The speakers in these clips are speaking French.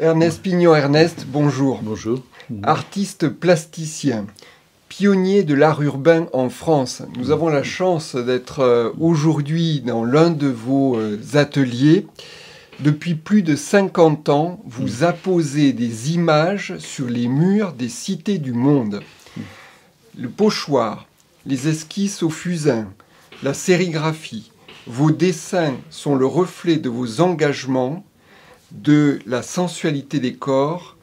Ernest Pignon-Ernest, bonjour. Bonjour. Artiste plasticien, pionnier de l'art urbain en France. Nous avons la chance d'être aujourd'hui dans l'un de vos ateliers. Depuis plus de 50 ans, vous apposez des images sur les murs des cités du monde. Le pochoir, les esquisses au fusain, la sérigraphie. Vos dessins sont le reflet de vos engagements, de la sensualité des corps,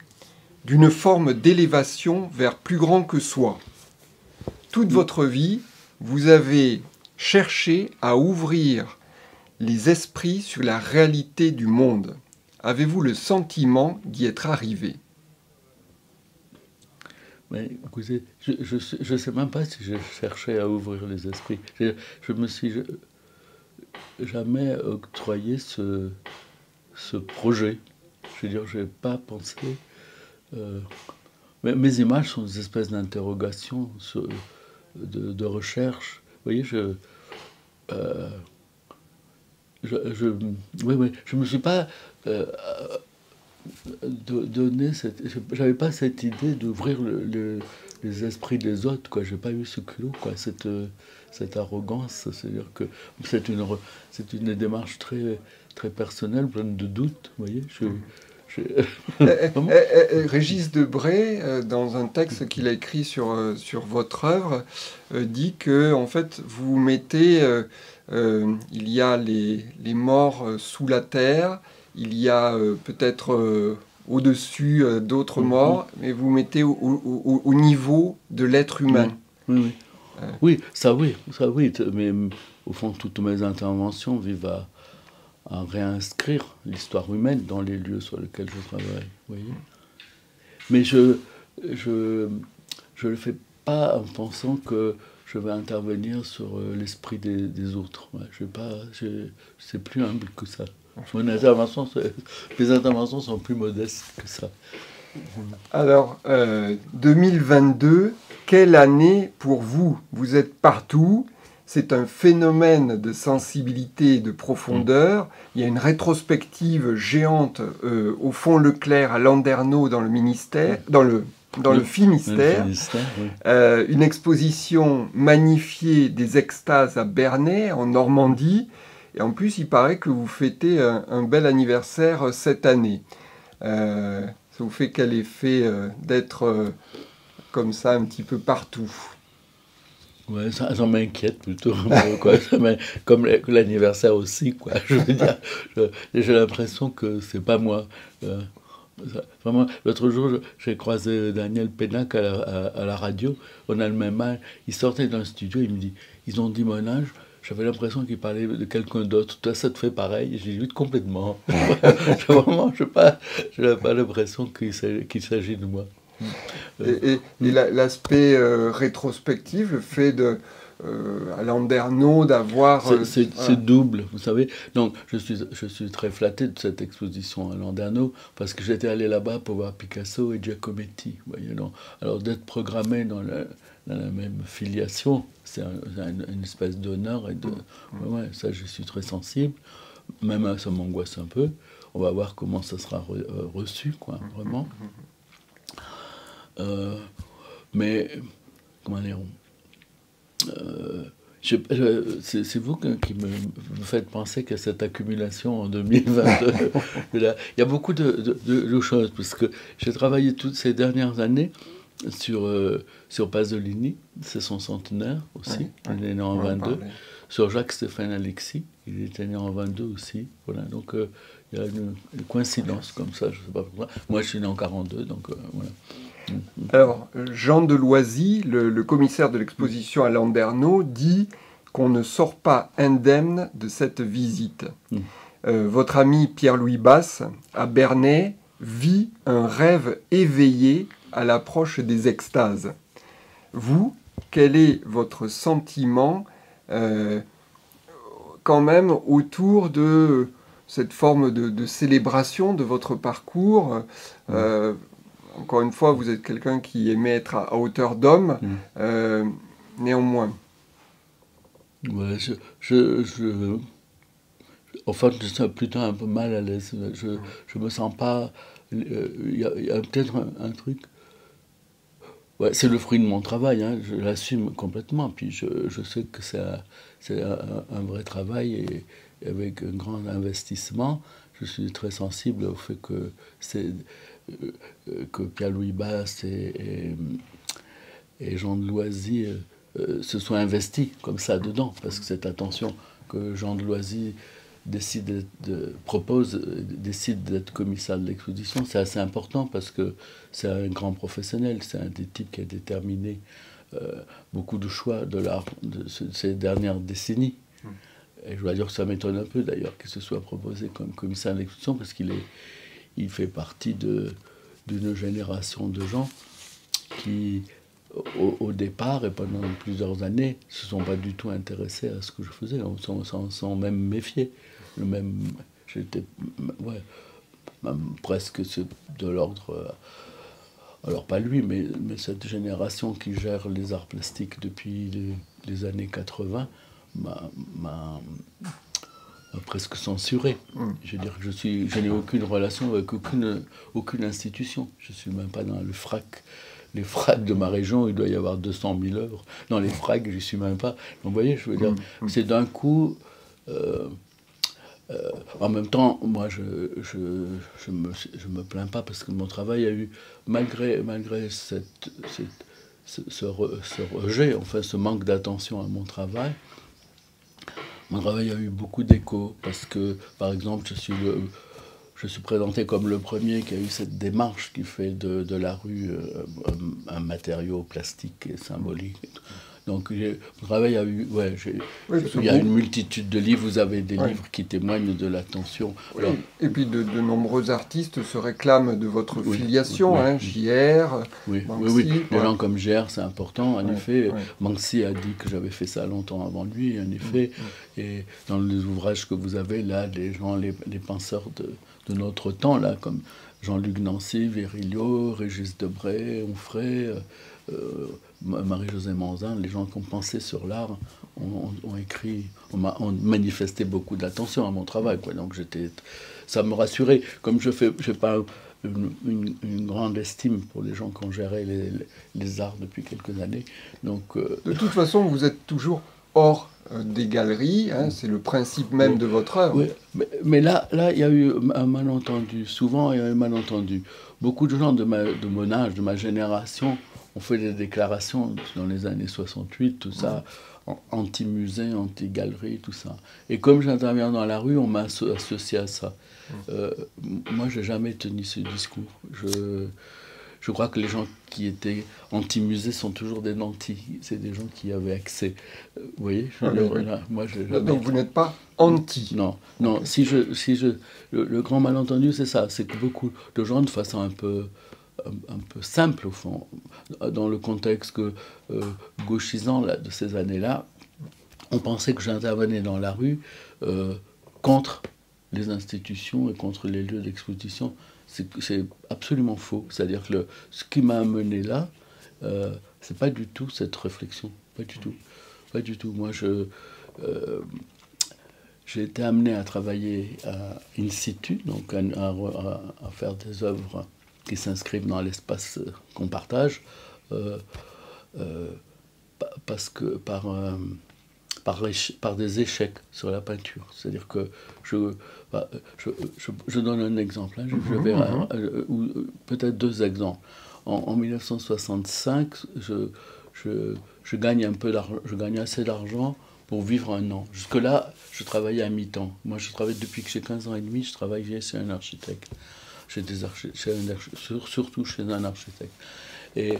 d'une forme d'élévation vers plus grand que soi. Toute votre vie, vous avez cherché à ouvrir les esprits sur la réalité du monde. Avez-vous le sentiment d'y être arrivé? Mais écoutez, je ne sais même pas si je cherchais à ouvrir les esprits. Je me suis jamais octroyé ce projet. Je veux dire, je n'ai pas pensé... mes images sont des espèces d'interrogations, de recherche. Vous voyez, je me suis pas donné cette... J'avais pas cette idée d'ouvrir les esprits des autres, quoi. J'ai pas eu ce culot, quoi, cette arrogance. C'est-à-dire que c'est une démarche très, très personnelle, pleine de doutes, vous voyez. Régis Debray, dans un texte qu'il a écrit sur votre œuvre, dit que en fait vous mettez, il y a les morts sous la terre, il y a peut-être au-dessus d'autres morts, mais vous mettez au niveau de l'être humain. Oui, oui, ça oui, mais au fond toutes mes interventions vivent à réinscrire l'histoire humaine dans les lieux sur lesquels je travaille, vous voyez. Mais je le fais pas en pensant que je vais intervenir sur l'esprit des autres. Ouais, c'est plus humble que ça. Mes interventions sont plus modestes que ça. Alors, 2022, quelle année pour vous? Vous êtes partout. C'est un phénomène de sensibilité et de profondeur. Il y a une rétrospective géante au fond Leclerc à Landerneau dans le ministère, dans le Finistère. Oui. Une exposition magnifiée des extases à Bernay, en Normandie. Et en plus, il paraît que vous fêtez un bel anniversaire cette année. Ça vous fait quel effet d'être comme ça un petit peu partout? Ouais, ça m'inquiète plutôt, quoi. Comme l'anniversaire aussi, quoi. Je veux dire, j'ai l'impression que c'est pas moi. Vraiment, l'autre jour, j'ai croisé Daniel Pénac à la radio. On a le même âge. Il sortait d'un studio, il me dit, ils ont dit mon âge. J'avais l'impression qu'il parlait de quelqu'un d'autre. Toi, ça te fait pareil? J'ai dit complètement. Vraiment, je n'ai pas l'impression qu'il s'agit de moi. Et l'aspect rétrospectif, le fait à Landerneau d'avoir... C'est double, vous savez. Donc, je suis très flatté de cette exposition à Landerneau, parce que j'étais allé là-bas pour voir Picasso et Giacometti. Vous voyez, donc, alors, d'être programmé dans la même filiation, c'est une espèce d'honneur. Ouais, ça, je suis très sensible. Même ça m'angoisse un peu. On va voir comment ça sera reçu, quoi, vraiment. Mais, comment dire, c'est vous qui me faites penser qu'à cette accumulation en 2022. Il y a beaucoup de choses, parce que j'ai travaillé toutes ces dernières années sur Pasolini, c'est son centenaire aussi, il est né en 22, sur Jacques-Stéphane Alexis, il était né en 22 aussi, voilà, donc il y a une coïncidence comme ça, je ne sais pas pourquoi. Moi je suis né en 42, donc voilà. Alors, Jean Deloisy, le commissaire de l'exposition à Landerneau, dit qu'on ne sort pas indemne de cette visite. Votre ami Pierre-Louis Basse, à Bernay, vit un rêve éveillé à l'approche des extases. Vous, quel est votre sentiment quand même autour de cette forme de célébration de votre parcours Encore une fois, vous êtes quelqu'un qui aimait être à hauteur d'homme, néanmoins. Ouais, enfin, je suis plutôt un peu mal à l'aise. Je me sens pas il y a peut-être un truc. Ouais, c'est le fruit de mon travail, hein, je l'assume complètement. Puis je sais que c'est un vrai travail et avec un grand investissement. Je suis très sensible au fait que que Pierre-Louis Basse et Jean de Loisy se soient investis comme ça dedans, parce que cette attention que Jean de Loisy décide d'être commissaire de l'exposition, c'est assez important parce que c'est un grand professionnel, c'est un des types qui a déterminé beaucoup de choix de l'art de ces dernières décennies. Et je dois dire que ça m'étonne un peu d'ailleurs qu'il se soit proposé comme commissaire de l'exposition, parce il fait partie d'une génération de gens qui, au départ et pendant plusieurs années, ne se sont pas du tout intéressés à ce que je faisais, s'en même méfiés. J'étais même presque de l'ordre, alors pas lui, mais cette génération qui gère les arts plastiques depuis les années 80 m'a presque censuré. Je veux dire que je n'ai aucune relation avec aucune institution. Je ne suis même pas dans le FRAC. Les FRAC de ma région, il doit y avoir 200 000 œuvres. Dans les FRAC, je n'y suis même pas. Donc vous voyez, je veux dire, c'est d'un coup... en même temps, moi, je me plains pas parce que mon travail a eu, malgré ce rejet, enfin ce manque d'attention à mon travail a eu beaucoup d'écho parce que, par exemple, je suis présenté comme le premier qui a eu cette démarche qui fait de la rue un matériau plastique et symbolique. Donc, mon travail a eu... Ouais, il y a une multitude de livres. Vous avez des livres qui témoignent de l'attention. Oui. Et puis, de nombreux artistes se réclament de votre filiation, hein, JR, Banksy. Les gens comme JR, c'est important. En effet, Banksy a dit que j'avais fait ça longtemps avant lui, en effet. Et dans les ouvrages que vous avez, là, les penseurs de notre temps, là, comme Jean-Luc Nancy, Virilio, Régis Debray, Onfray... Marie-Josée Manzin, les gens qui ont pensé sur l'art ont manifesté beaucoup d'attention à mon travail, quoi. Donc ça me rassurait. Comme j'ai pas une grande estime pour les gens qui ont géré les arts depuis quelques années. Donc, de toute façon, vous êtes toujours hors des galeries, hein, c'est le principe même de votre œuvre. Oui, mais là, il y a eu un malentendu. Souvent, il y a eu un malentendu. Beaucoup de gens de mon âge, de ma génération, on fait des déclarations dans les années 68, tout ça, anti-musée, anti-galerie, tout ça. Et comme j'interviens dans la rue, on m'a associé à ça. Moi, je n'ai jamais tenu ce discours. Je crois que les gens qui étaient anti-musée sont toujours des nantis. C'est des gens qui avaient accès. Vous voyez, moi, donc vous n'êtes pas anti. Non. Le grand malentendu, c'est ça. C'est que beaucoup de gens, de façon un peu simple au fond, dans le contexte gauchisant là, de ces années-là, on pensait que j'intervenais dans la rue contre les institutions et contre les lieux d'exposition. C'est absolument faux. C'est-à-dire que ce qui m'a amené là, c'est pas du tout cette réflexion. Pas du tout. Moi, j'ai été amené à travailler in situ, donc à faire des œuvres qui s'inscrivent dans l'espace qu'on partage, parce que par des échecs sur la peinture. C'est-à-dire que je donne un exemple, hein, ou peut-être deux exemples. En 1965, je gagne un peu d'argent, je gagne assez d'argent pour vivre un an. Jusque-là, je travaillais à mi-temps. Moi, je travaille depuis que j'ai 15 ans et demi, je travaille chez un architecte. Surtout chez un architecte. Et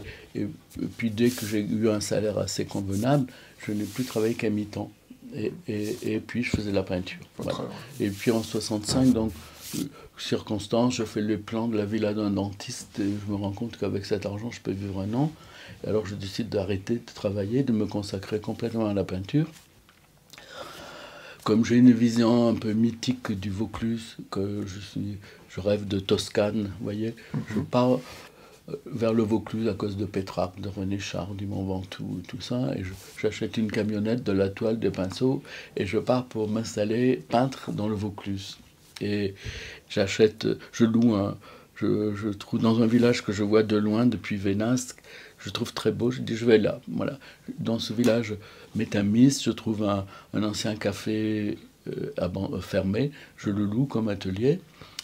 puis dès que j'ai eu un salaire assez convenable, je n'ai plus travaillé qu'à mi-temps. Et puis je faisais de la peinture. Voilà. Et puis en 65, donc, circonstance, je fais le plan de la villa d'un dentiste et je me rends compte qu'avec cet argent, je peux vivre un an. Et alors je décide d'arrêter de travailler, de me consacrer complètement à la peinture. Comme j'ai une vision un peu mythique du Vaucluse, que je rêve de Toscane, vous voyez, je pars vers le Vaucluse à cause de Pétrarque, de René Char, du Mont Ventoux, tout ça, et j'achète une camionnette, de la toile, des pinceaux, et je pars pour m'installer peintre dans le Vaucluse. Et je loue je trouve dans un village que je vois de loin depuis Vénasque, je trouve très beau, je dis je vais là. Voilà. Dans ce village Métamis, je trouve un ancien café fermé, je le loue comme atelier,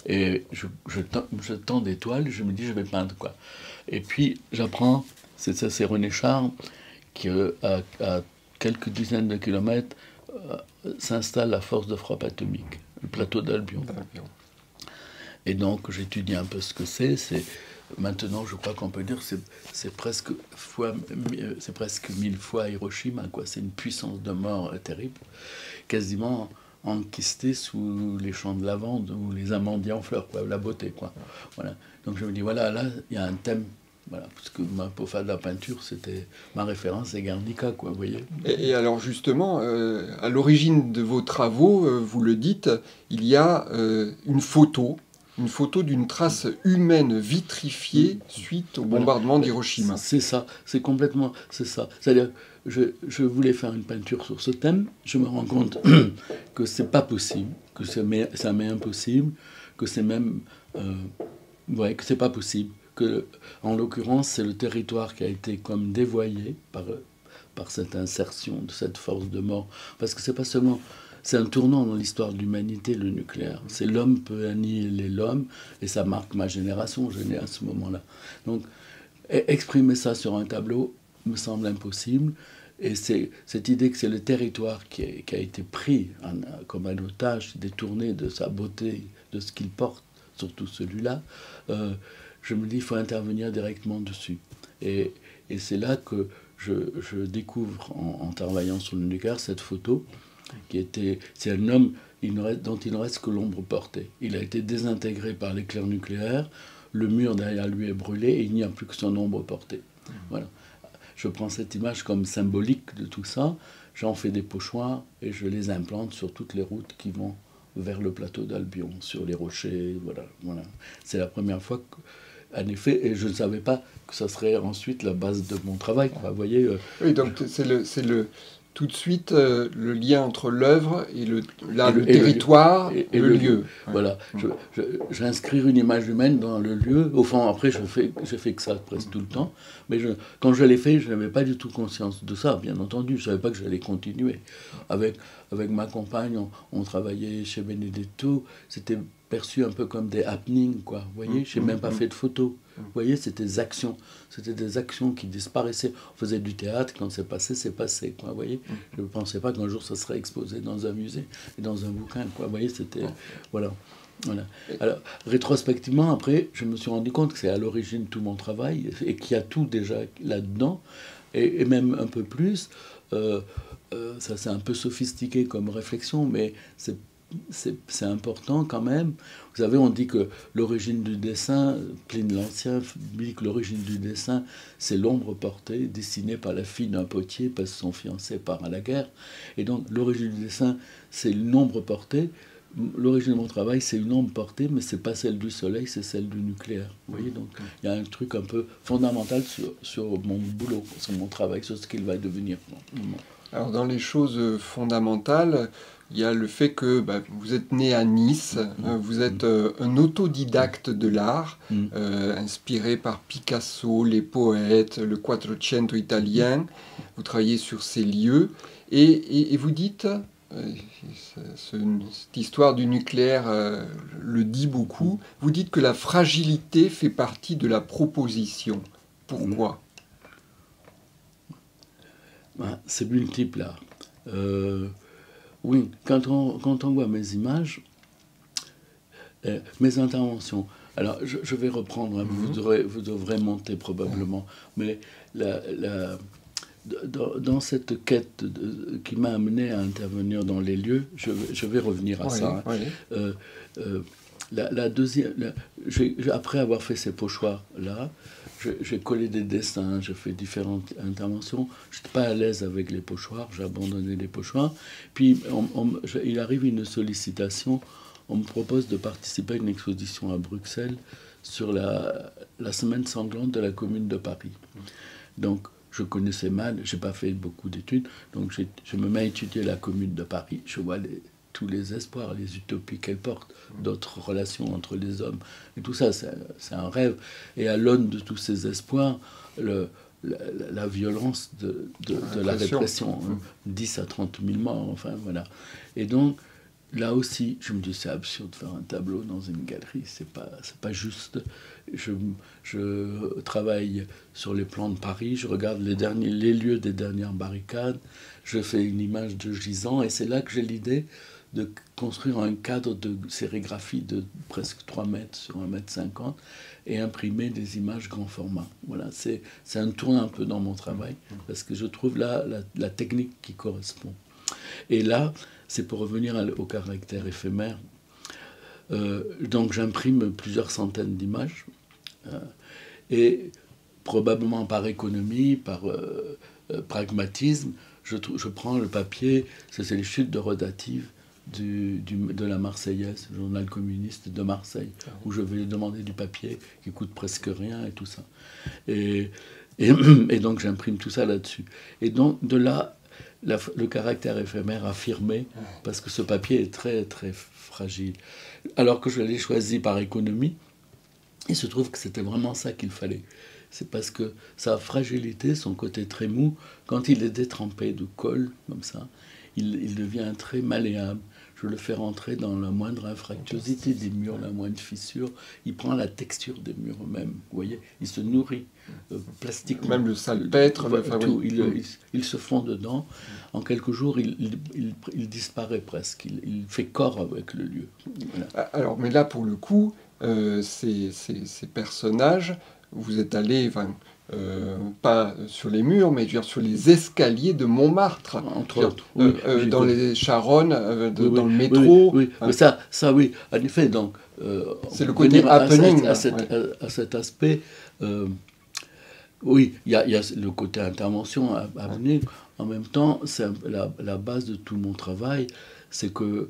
et je tends des toiles, je me dis je vais peindre quoi. Et puis j'apprends, c'est René Char, qui à quelques dizaines de kilomètres s'installe la force de frappe atomique, le plateau d'Albion. Et donc j'étudie un peu ce que c'est. Maintenant, je crois qu'on peut dire que c'est presque 1000 fois Hiroshima, quoi. C'est une puissance de mort terrible, quasiment enquistée sous les champs de lavande ou les amandiers en fleurs, quoi, la beauté, quoi. Voilà. Donc je me dis, voilà, là, il y a un thème. Voilà, parce que pour faire de la peinture, ma référence, c'est Guernica, quoi, vous voyez. Et alors justement, à l'origine de vos travaux, vous le dites, il y a une photo d'une trace humaine vitrifiée suite au bombardement d'Hiroshima. C'est ça, c'est complètement, c'est ça. C'est-à-dire, je voulais faire une peinture sur ce thème, je me rends compte que c'est pas possible, que ça m'est impossible, que c'est même, que c'est pas possible. Que, en l'occurrence, c'est le territoire qui a été comme dévoyé par cette insertion de cette force de mort. Parce que c'est pas seulement... C'est un tournant dans l'histoire de l'humanité, le nucléaire. C'est l'homme peut annihiler l'homme, et ça marque ma génération, je nais à ce moment-là. Donc, exprimer ça sur un tableau me semble impossible. Et c'est cette idée que c'est le territoire qui a été pris comme un otage, détourné de sa beauté, de ce qu'il porte, surtout celui-là. Je me dis, il faut intervenir directement dessus. Et c'est là que je découvre, en travaillant sur le nucléaire, cette photo, c'est un homme dont il ne reste que l'ombre portée. Il a été désintégré par l'éclair nucléaire, le mur derrière lui est brûlé, et il n'y a plus que son ombre portée. Voilà. Je prends cette image comme symbolique de tout ça, j'en fais des pochoirs, et je les implante sur toutes les routes qui vont vers le plateau d'Albion, sur les rochers, voilà. C'est la première fois en effet, et je ne savais pas que ça serait ensuite la base de mon travail. Vous voyez. Oui, donc c'est tout de suite le lien entre l'œuvre et le territoire, et le lieu. Voilà. J'inscris une image humaine dans le lieu. Au fond, après, je fais que ça presque tout le temps. Mais quand je l'ai fait, je n'avais pas du tout conscience de ça, bien entendu. Je ne savais pas que j'allais continuer. Avec ma compagne, on travaillait chez Benedetto. C'était perçu un peu comme des happenings, quoi. Vous voyez, je n'ai même pas fait de photos. Vous voyez, c'était des actions qui disparaissaient. On faisait du théâtre, quand c'est passé, quoi. Vous voyez, je ne pensais pas qu'un jour ça serait exposé dans un musée et dans un bouquin, quoi. Vous voyez, c'était... Voilà. Alors, rétrospectivement, après, je me suis rendu compte que c'est à l'origine de tout mon travail et qu'il y a tout déjà là-dedans, et même un peu plus. Ça, c'est un peu sophistiqué comme réflexion, mais c'est important quand même. Vous savez, on dit que l'origine du dessin, Pline l'Ancien dit que l'origine du dessin, c'est l'ombre portée, dessinée par la fille d'un potier parce que son fiancé part à la guerre. Et donc, l'origine du dessin, c'est une ombre portée. L'origine de mon travail, c'est une ombre portée, mais c'est pas celle du soleil, c'est celle du nucléaire. Vous voyez, donc il y a un truc un peu fondamental sur mon boulot, sur mon travail, sur ce qu'il va devenir. Alors, dans les choses fondamentales, il y a le fait que vous êtes né à Nice, vous êtes un autodidacte de l'art, inspiré par Picasso, les poètes, le Quattrocento italien. Vous travaillez sur ces lieux et vous dites, cette histoire du nucléaire le dit beaucoup, vous dites que la fragilité fait partie de la proposition. Pourquoi ? C'est multiple là. Oui, quand on voit mes images, mes interventions, alors je vais reprendre, vous devrez monter probablement, mais dans cette quête qui m'a amené à intervenir dans les lieux, je vais revenir à ça. La deuxième, après avoir fait ces pochoirs-là, j'ai collé des dessins, j'ai fait différentes interventions. Je n'étais pas à l'aise avec les pochoirs, j'ai abandonné les pochoirs. Puis il arrive une sollicitation, on me propose de participer à une exposition à Bruxelles sur la semaine sanglante de la Commune de Paris. Donc je connaissais mal, je n'ai pas fait beaucoup d'études, donc je me mets à étudier la Commune de Paris. Je vois tous les espoirs, les utopies qu'elle porte, d'autres relations entre les hommes. Et tout ça, c'est un rêve. Et à l'aune de tous ces espoirs, la violence de la répression, 10 à 30 000 morts, enfin voilà. Et donc, là aussi, je me dis, c'est absurde de faire un tableau dans une galerie, c'est pas juste. Je travaille sur les plans de Paris, je regarde les lieux des dernières barricades, je fais une image de gisant, et c'est là que j'ai l'idée de construire un cadre de sérigraphie de presque 3 mètres sur 1,50 m et imprimer des images grand format. Voilà, c'est un tournant un peu dans mon travail, parce que je trouve là la technique qui correspond. Et là, c'est pour revenir au caractère éphémère. Donc j'imprime plusieurs centaines d'images, et probablement par économie, par pragmatisme, je prends le papier, c'est les chutes de Rodative de la Marseillaise, le journal communiste de Marseille, où je vais demander du papier qui coûte presque rien et tout ça. Et donc j'imprime tout ça là-dessus. Et donc de là, le caractère éphémère affirmé, parce que ce papier est très très fragile. Alors que je l'ai choisi par économie, il se trouve que c'était vraiment ça qu'il fallait. C'est parce que sa fragilité, son côté très mou, quand il est détrempé de colle, comme ça, il devient très malléable. Je le fais rentrer dans la moindre infractuosité des murs, la moindre fissure. Il prend la texture des murs eux-mêmes. Vous voyez, il se nourrit plastiquement. Même le salpêtre, tout. Il se fond dedans. En quelques jours, il disparaît presque. Il fait corps avec le lieu. Voilà. Alors, mais là, pour le coup, ces personnages, vous êtes allé, pas sur les murs, mais je veux dire, sur les escaliers de Montmartre. Entre autres. Oui, dans les Charonnes, dans le métro. Oui. Mais ça, oui, en effet. Donc, c'est le côté happening. À cet aspect, oui, il y a le côté intervention happening. En même temps, c'est la base de tout mon travail, c'est que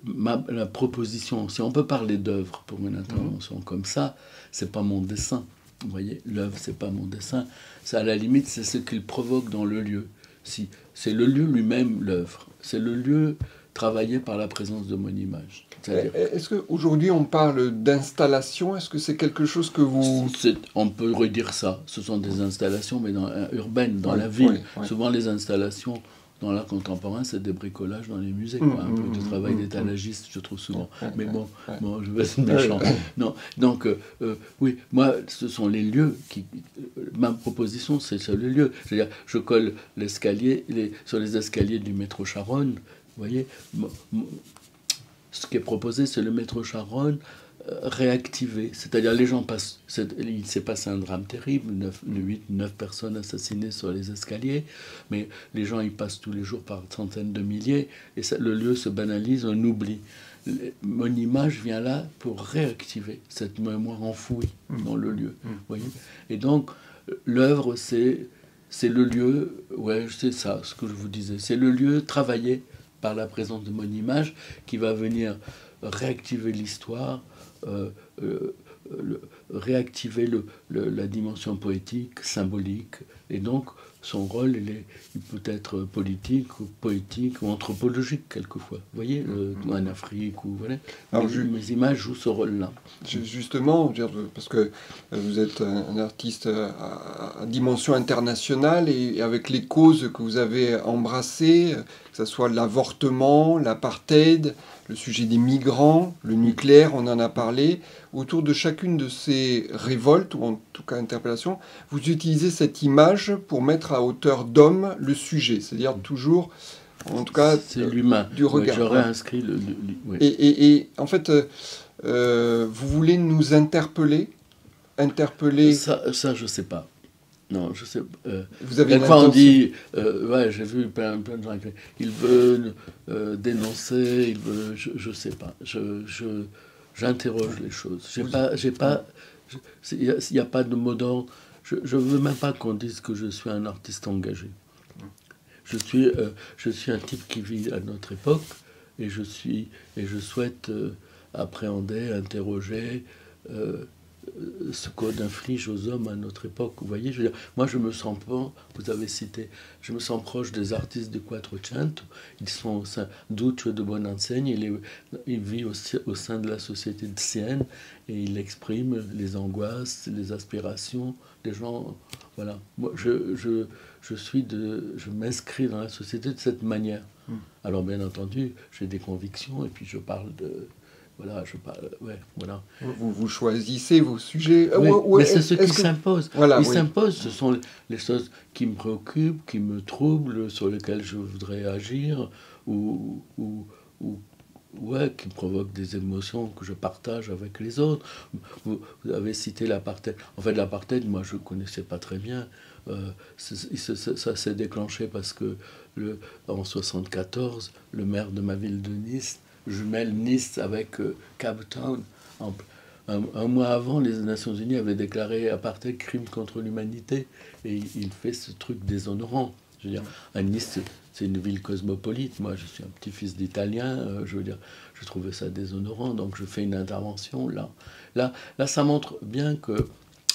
la proposition, si on peut parler d'œuvre pour une intervention comme ça, c'est pas mon dessin. Vous voyez, l'œuvre, c'est pas mon dessin. C'est à la limite, c'est ce qu'il provoque dans le lieu. Si c'est le lieu lui-même, l'œuvre. C'est le lieu travaillé par la présence de mon image. Est-ce qu'aujourd'hui on parle d'installation? Est-ce que c'est quelque chose que vous... On peut redire ça. Ce sont des installations, mais urbaines, dans la ville. Souvent, les installations dans l'art contemporain, c'est des bricolages dans les musées. Un peu de travail d'étalagiste, je trouve souvent. Mais bon, je vais être méchant. Non, donc, oui, moi, ce sont les lieux qui... ma proposition, c'est sur les lieux. C'est-à-dire, je colle l'escalier, sur les escaliers du métro Charonne. Vous voyez, ce qui est proposé, c'est le métro Charonne réactivé. C'est-à-dire, les gens passent... Il s'est passé un drame terrible, 9 personnes assassinées sur les escaliers, mais les gens y passent tous les jours par centaines de milliers, et le lieu se banalise, on oublie. Mon image vient là pour réactiver cette mémoire enfouie dans le lieu. Voyez. Et donc, l'œuvre, c'est le lieu... Ouais, c'est ça, ce que je vous disais. C'est le lieu travaillé par la présence de mon image qui va venir réactiver l'histoire, réactiver la dimension poétique, symbolique. Et donc, son rôle, il peut être politique, ou poétique, ou anthropologique, quelquefois. Vous voyez, en Afrique, ou voilà. Alors, mes images jouent ce rôle-là. Justement, parce que vous êtes un artiste à dimension internationale, et avec les causes que vous avez embrassées, que ce soit l'avortement, l'apartheid, le sujet des migrants, le nucléaire, on en a parlé. Autour de chacune de ces révoltes, ou en tout cas interpellations, vous utilisez cette image pour mettre à hauteur d'homme le sujet, c'est-à-dire toujours, en tout cas, c'est l'humain. Du regard. J'aurais inscrit oui. Et en fait, vous voulez nous interpeller Ça, je sais pas. Non, je sais. Vous avez quelquefois on dit, ouais, j'ai vu plein de gens écrire. Il veut dénoncer, je sais pas. J'interroge les choses. Il n'y a pas de mot d'ordre. Je veux même pas qu'on dise que je suis un artiste engagé. Je suis un type qui vit à notre époque, et je souhaite appréhender, interroger ce qu'on inflige aux hommes à notre époque. Vous voyez, je veux dire, moi je me sens pas, vous avez cité, je me sens proche des artistes de Quattrocento. Ils sont au sein Duccio de Bonenseigne, il vit au sein de la société de Sienne et il exprime les angoisses, les aspirations des gens. Voilà. Moi, je m'inscris dans la société de cette manière. Alors bien entendu, j'ai des convictions et puis je parle de... Voilà, je parle... Ouais, voilà. Vous choisissez vos sujets. Oui, mais c'est ce qui s'impose. Voilà, Il s'impose, ce sont les choses qui me préoccupent, qui me troublent, sur lesquelles je voudrais agir, ou ouais, qui provoquent des émotions que je partage avec les autres. Vous avez cité l'apartheid. En fait, l'apartheid, moi, je ne connaissais pas très bien. Ça s'est déclenché parce que en 1974, le maire de ma ville de Nice jumelle Nice avec Cape Town. Un mois avant, les Nations Unies avaient déclaré apartheid crime contre l'humanité, et il fait ce truc déshonorant. Je veux dire, à Nice, c'est une ville cosmopolite. Moi, je suis un petit-fils d'Italien. Je veux dire, je trouvais ça déshonorant, donc je fais une intervention là. Là, ça montre bien que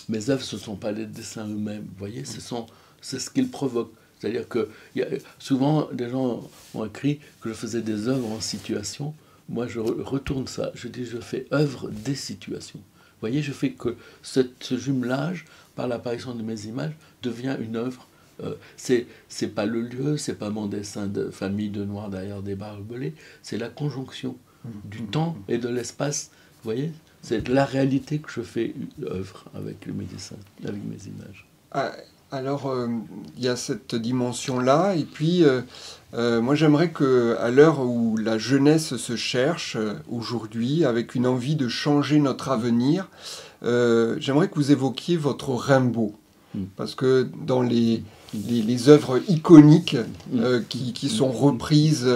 mes œuvres, ce ne sont pas les dessins eux-mêmes. Vous voyez, c'est ce qu'ils provoquent. C'est-à-dire que souvent, des gens ont écrit que je faisais des œuvres en situation. Moi, je retourne ça. Je dis, je fais œuvre des situations. Vous voyez, je fais que ce jumelage, par l'apparition de mes images, devient une œuvre. C'est pas le lieu, c'est pas mon dessin de famille de noirs derrière des barbelés, c'est la conjonction du temps et de l'espace. Vous voyez, c'est de la réalité que je fais œuvre avec mes dessins, avec mes images. Alors, il y a cette dimension-là, et puis moi j'aimerais qu'à l'heure où la jeunesse se cherche aujourd'hui, avec une envie de changer notre avenir, j'aimerais que vous évoquiez votre Rimbaud, parce que dans les œuvres iconiques qui sont reprises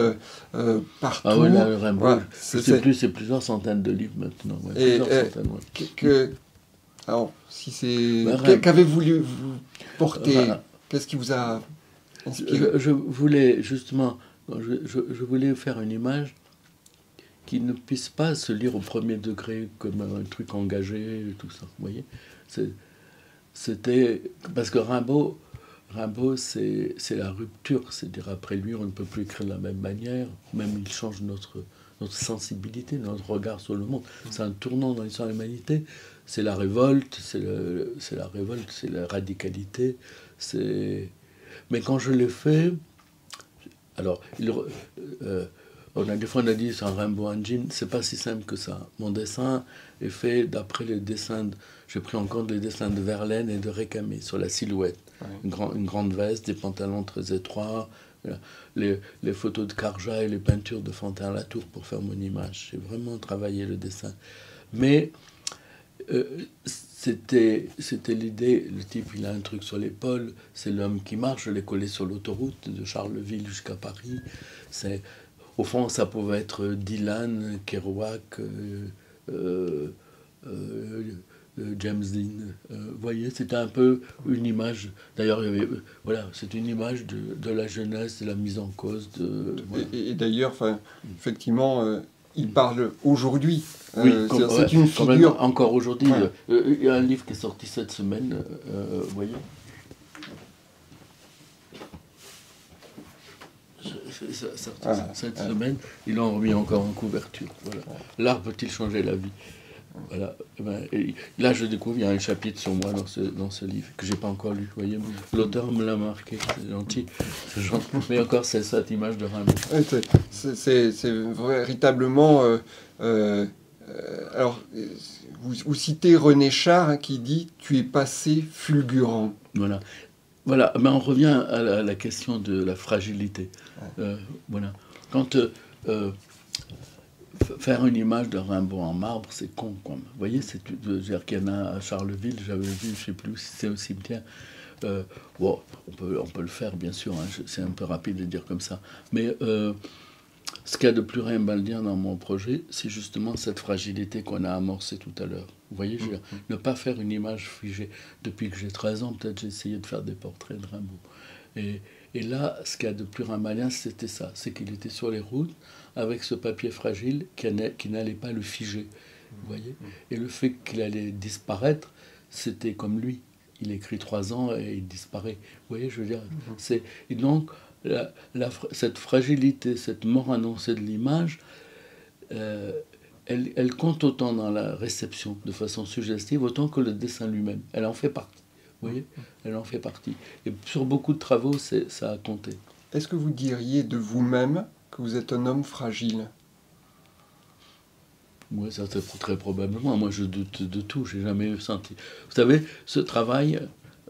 partout... Ah oui, là, Rimbaud, voilà, c'est plusieurs centaines de livres maintenant. Ouais, alors, si c'est... Qu'avez-vous porté? Voilà. Qu'est-ce qui vous a inspiré? Je voulais justement, je voulais faire une image qui ne puisse pas se lire au premier degré comme un truc engagé et tout ça. Vous voyez, c'était parce que Rimbaud, c'est la rupture. C'est-à-dire après lui, on ne peut plus écrire de la même manière. Même il change notre sensibilité, notre regard sur le monde. C'est un tournant dans l'histoire de l'humanité. C'est la révolte, c'est la radicalité. Mais quand je l'ai fait, alors, on a dit c'est un Rimbaud engine, c'est pas si simple que ça. Mon dessin est fait d'après les dessins, j'ai pris en compte les dessins de Verlaine et de Récamier sur la silhouette. Ouais. Une grande veste, des pantalons très étroits, les photos de Carja et les peintures de Fantin-Latour pour faire mon image. J'ai vraiment travaillé le dessin. Mais c'était l'idée, le type il a un truc sur l'épaule, c'est l'homme qui marche, je l'ai collé sur l'autoroute de Charleville jusqu'à Paris. Au fond, ça pouvait être Dylan, Kerouac, James Dean. Vous voyez, c'était un peu une image. D'ailleurs, voilà, c'est une image de la jeunesse, de la mise en cause. Voilà. Et d'ailleurs, effectivement, il parle aujourd'hui. Oui, c'est une figure. Encore aujourd'hui. Ouais. Il y a un livre qui est sorti cette semaine, vous voyez. Cette semaine, ils l'ont remis encore en couverture. Voilà. L'art peut-il changer la vie? Voilà. Et là, je découvre, il y a un chapitre sur moi dans ce livre que je n'ai pas encore lu. Vous voyez, l'auteur me l'a marqué, c'est gentil. Mais encore, c'est cette image de Rimbaud. C'est véritablement... alors, vous citez René Char qui dit « Tu es passé fulgurant ». Voilà, mais on revient à la question de la fragilité. Voilà. Quand faire une image de Rimbaud en marbre, c'est con, quoi. Vous voyez, c'est-à-dire qu'il y en a à Charleville, j'avais vu, je ne sais plus si c'est au cimetière. Bon, on peut le faire, bien sûr, hein, c'est un peu rapide de dire comme ça. Mais ce qu'il y a de plus rimbaldien dans mon projet, c'est justement cette fragilité qu'on a amorcée tout à l'heure. Vous voyez, ne pas faire une image figée. Depuis que j'ai 13 ans, peut-être j'ai essayé de faire des portraits de Rimbaud. Et là, ce qu'il y a de plus rimbaldien, c'était ça. C'est qu'il était sur les routes avec ce papier fragile qui n'allait pas le figer. vous voyez. Et le fait qu'il allait disparaître, c'était comme lui. Il écrit 3 ans et il disparaît. Vous voyez, je veux dire, et donc, cette fragilité, cette mort annoncée de l'image, elle compte autant dans la réception de façon suggestive, autant que le dessin lui-même. Elle en fait partie. Vous voyez, elle en fait partie. Et sur beaucoup de travaux, ça a compté. Est-ce que vous diriez de vous-même que vous êtes un homme fragile? Oui, ça c'est très probablement. Moi, je doute de tout. J'ai jamais senti. Vous savez, ce travail,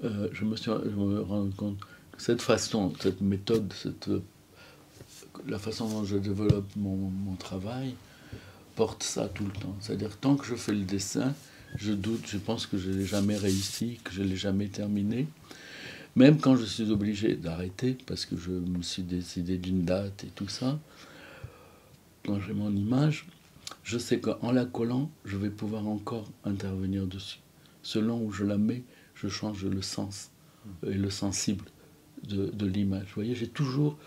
je me rends compte que cette façon, cette méthode, la façon dont je développe mon travail porte ça tout le temps. C'est-à-dire, tant que je fais le dessin, je doute, je pense que je ne l'ai jamais réussi, que je ne l'ai jamais terminé. Même quand je suis obligé d'arrêter, parce que je me suis décidé d'une date et tout ça, quand j'ai mon image, je sais qu'en la collant, je vais pouvoir encore intervenir dessus. Selon où je la mets, je change le sens et le sensible de l'image. Vous voyez, j'ai toujours,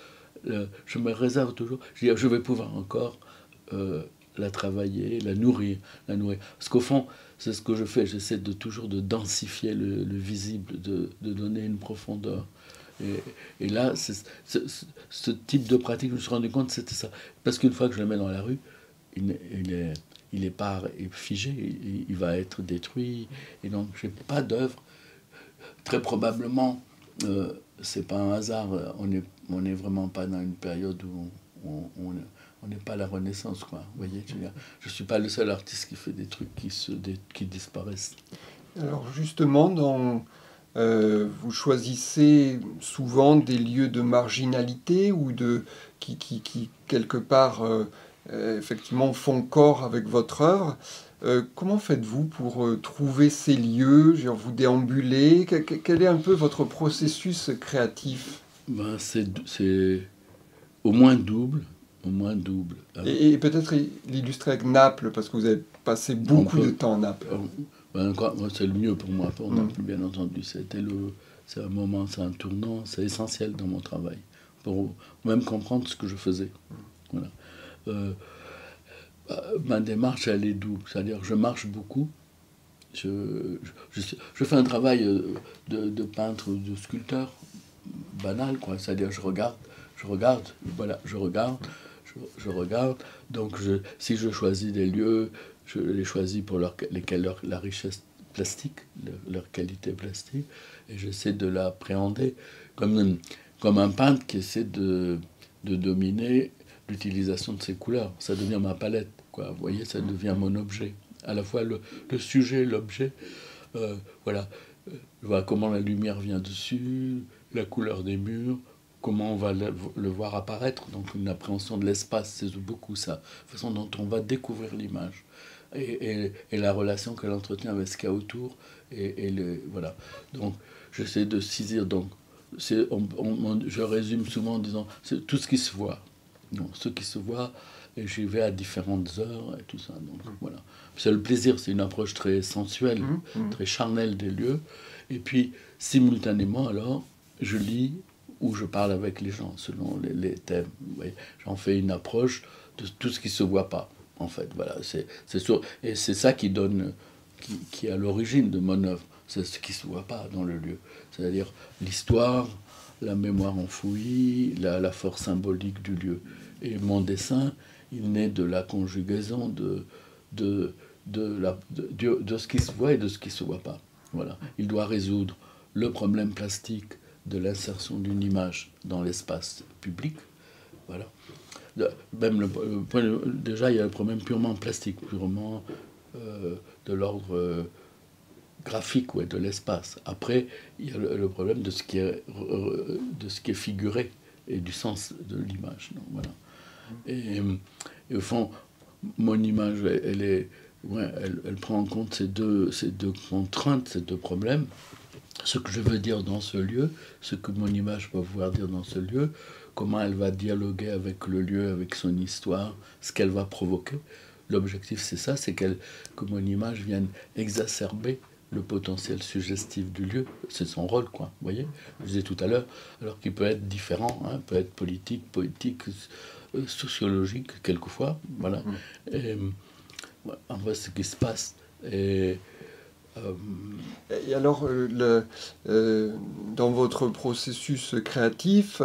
je me réserve toujours, je vais pouvoir encore la travailler, la nourrir. Parce qu'au fond, c'est ce que je fais, j'essaie toujours de densifier le visible, de donner une profondeur. Et là, ce type de pratique, je me suis rendu compte, c'était ça. Parce qu'une fois que je le mets dans la rue, il est pas figé, il va être détruit. Et donc, j'ai pas d'œuvre. Très probablement, c'est pas un hasard. On n'est vraiment pas dans une période où on n'est pas à la Renaissance, quoi. Vous voyez, je suis pas le seul artiste qui fait des trucs qui disparaissent. Alors justement, vous choisissez souvent des lieux de marginalité ou qui quelque part effectivement font corps avec votre œuvre. Comment faites-vous pour trouver ces lieux, genre vous déambulez? Quel est un peu votre processus créatif? Ben, c'est au moins double. Au moins double. Et peut-être l'illustrer avec Naples, parce que vous avez passé beaucoup de temps à Naples. C'est le mieux pour moi, pour Naples, bien entendu. C'est un moment, c'est un tournant, c'est essentiel dans mon travail, pour même comprendre ce que je faisais. Voilà. Ma démarche, elle est double, c'est-à-dire que je marche beaucoup. Je fais un travail de peintre, de sculpteur banal, quoi. C'est-à-dire je regarde, voilà, je regarde. Donc si je choisis des lieux, je les choisis pour leur richesse plastique, leur qualité plastique, et j'essaie de l'appréhender comme un peintre qui essaie de dominer l'utilisation de ses couleurs. Ça devient ma palette, quoi. Vous voyez, ça devient mon objet. À la fois le sujet et l'objet. Voilà. Je vois comment la lumière vient dessus, la couleur des murs, comment on va le voir apparaître. Donc une appréhension de l'espace, c'est beaucoup ça. La façon dont on va découvrir l'image. Et la relation qu'elle entretient avec ce qu'il y a autour. Voilà. Donc j'essaie de saisir. Donc, je résume souvent en disant, c'est tout ce qui se voit. Donc, ce qui se voit, et j'y vais à différentes heures et tout ça. Donc voilà. C'est le plaisir, c'est une approche très sensuelle, très charnelle des lieux. Et puis, simultanément, alors, je lis ou je parle avec les gens selon les thèmes. J'en fais une approche de tout ce qui ne se voit pas, en fait. Voilà, c'est sûr. Et c'est ça qui donne, qui est à l'origine de mon œuvre. C'est ce qui ne se voit pas dans le lieu. C'est-à-dire l'histoire, la mémoire enfouie, la force symbolique du lieu. Et mon dessin, il naît de la conjugaison de ce qui se voit et de ce qui ne se voit pas. Voilà. Il doit résoudre le problème plastique de l'insertion d'une image dans l'espace public. Voilà. Même déjà, il y a le problème purement plastique, purement de l'ordre graphique, ouais, de l'espace. Après, il y a le problème de ce qui est figuré et du sens de l'image. Donc, voilà. Et au fond, mon image, elle prend en compte ces deux contraintes, ces deux problèmes. Ce que je veux dire dans ce lieu, ce que mon image va pouvoir dire dans ce lieu, comment elle va dialoguer avec le lieu, avec son histoire, ce qu'elle va provoquer. L'objectif, c'est ça, c'est que mon image vienne exacerber le potentiel suggestif du lieu. C'est son rôle, quoi. Vous voyez, je disais tout à l'heure, alors qu'il peut être différent, hein, peut être politique, poétique, sociologique, quelquefois. Voilà. en vrai, ce qui se passe. Et alors, dans votre processus créatif,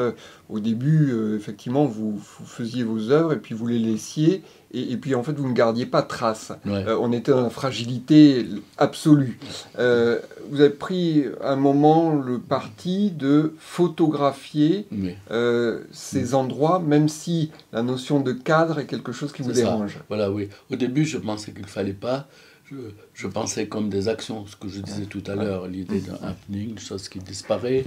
au début, effectivement, vous faisiez vos œuvres et puis vous les laissiez, et puis en fait, vous ne gardiez pas trace. ouais. On était dans la fragilité absolue. Vous avez pris un moment le parti de photographier Oui. ces endroits, même si la notion de cadre est quelque chose qui vous C'est ça. dérange. Voilà, oui. Au début, je pensais qu'il ne fallait pas. Je pensais comme des actions, ce que je disais tout à l'heure, l'idée d'un happening, une chose qui disparaît.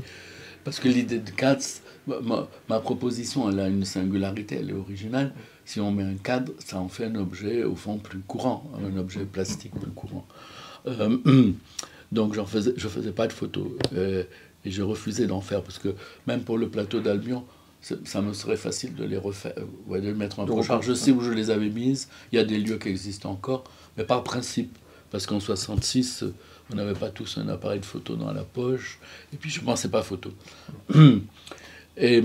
Parce que l'idée de cadre, ma proposition, elle a une singularité, elle est originale. Si on met un cadre, ça en fait un objet, au fond, plus courant, un objet plastique plus courant. Donc, je faisais pas de photos. Et je refusais d'en faire, parce que même pour le plateau d'Albion, ça me serait facile de les refaire, de les mettre en proche. Je sais où je les avais mises, il y a des lieux qui existent encore, mais par principe, parce qu'en 66, on n'avait pas tous un appareil de photo dans la poche, et puis je ne pensais pas photo. Et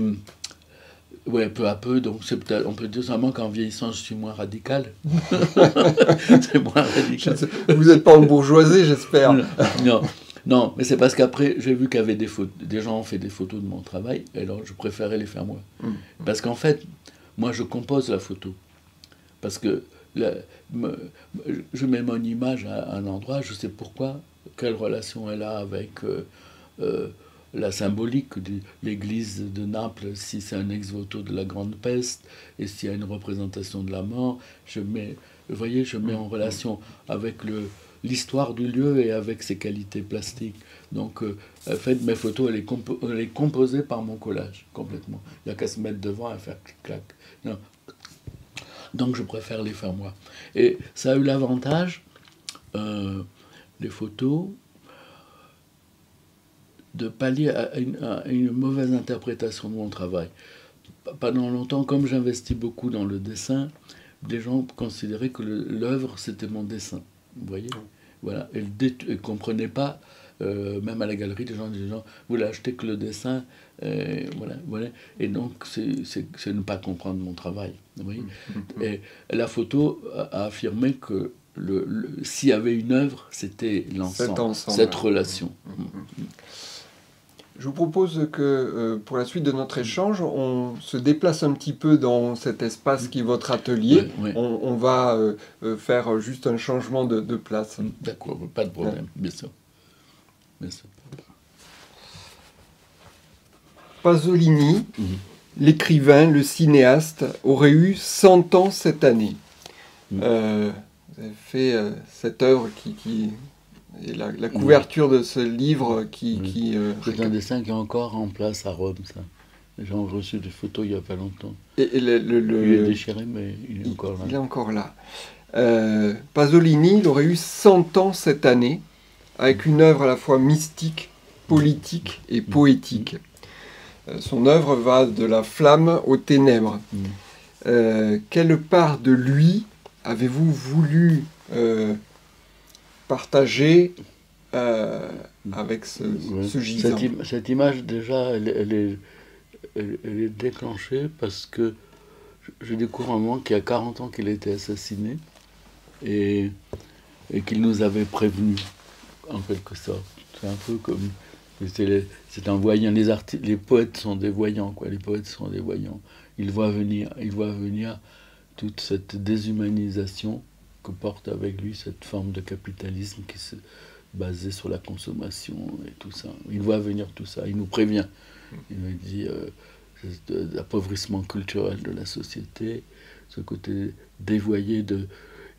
ouais, peu à peu, donc on peut dire seulement qu'en vieillissant, je suis moins radical. C'est moins radical. Vous n'êtes pas en bourgeoisie, j'espère. Non. Non, mais c'est parce qu'après, j'ai vu qu'il y avait des gens ont fait des photos de mon travail, et alors je préférais les faire moi. Parce qu'en fait, moi, je compose la photo. Parce que je mets mon image à un endroit, je sais pourquoi, quelle relation elle a avec la symbolique de l'église de Naples, si c'est un ex-voto de la Grande Peste, et s'il y a une représentation de la mort, vous voyez, je mets en relation avec l'histoire du lieu et avec ses qualités plastiques. Donc, en fait, mes photos, elle est composée par mon collage, complètement. Il n'y a qu'à se mettre devant et faire clic-clac. Non. Donc, je préfère les faire moi. Et ça a eu l'avantage, les photos, de pallier à une mauvaise interprétation de mon travail. Pendant longtemps, comme j'investis beaucoup dans le dessin, des gens considéraient que l'œuvre, c'était mon dessin. Vous voyez ? Voilà. Et ils ne comprenaient pas, même à la galerie, des gens disaient, vous voulez acheter que le dessin, voilà. Et donc, c'est ne pas comprendre mon travail. Vous voyez ? Et la photo a affirmé que s'il y avait une œuvre, c'était l'ensemble, cette relation. Je vous propose que pour la suite de notre échange, on se déplace un petit peu dans cet espace qui est votre atelier. Oui. On va faire juste un changement de place. D'accord, pas de problème, bien sûr. Pasolini, l'écrivain, le cinéaste, aurait eu 100 ans cette année. Vous avez fait cette œuvre qui et la couverture de ce livre c'est un dessin qui est encore en place à Rome, ça. Les gens ont reçu des photos il n'y a pas longtemps. Il est déchiré, mais il est encore là. Il est encore là. Pasolini, il aurait eu 100 ans cette année, avec une œuvre à la fois mystique, politique et poétique. Son œuvre va de la flamme aux ténèbres. Quelle part de lui avez-vous voulu partager avec ce gisant? Cette image, déjà, elle est déclenchée parce que je découvre un moment qu'il y a 40 ans qu'il a été assassiné et qu'il nous avait prévenus, en quelque sorte. C'est un peu comme... C'est un voyant. Les poètes sont des voyants, quoi. Les poètes sont des voyants. Ils voient venir toute cette déshumanisation que porte avec lui cette forme de capitalisme qui se basait sur la consommation et tout ça. Il voit venir tout ça, il nous prévient. Il nous dit l'appauvrissement culturel de la société, ce côté dévoyé de...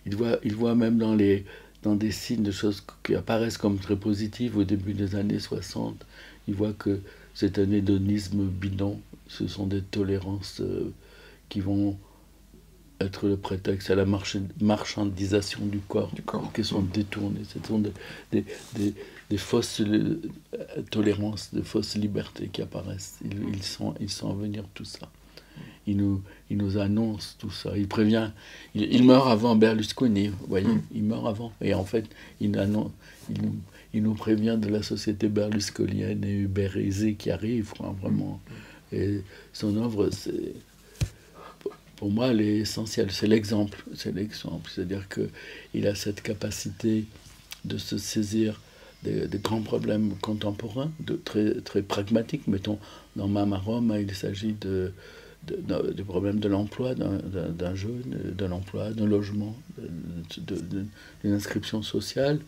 Il voit même dans des signes de choses qui apparaissent comme très positives au début des années 60. Il voit que c'est un hédonisme bidon, ce sont des tolérances qui vont être le prétexte à la marchandisation du corps. Qui sont détournées. Ce sont des fausses tolérances, des fausses libertés qui apparaissent. Ils sont à venir tout ça. Il nous annonce tout ça. Il prévient. Il meurt avant Berlusconi, vous voyez. Il meurt avant. Et en fait, il nous prévient de la société berlusconienne et ubérisée qui arrive, quoi, vraiment. Et son œuvre, c'est... pour moi, elle est essentielle. C'est l'exemple. C'est l'exemple. C'est-à-dire qu'il a cette capacité de se saisir des grands problèmes contemporains, très, très pragmatiques. Mettons, dans Mama Roma, il s'agit du problème de l'emploi d'un jeune, de l'emploi, d'un logement, d'une inscription sociale.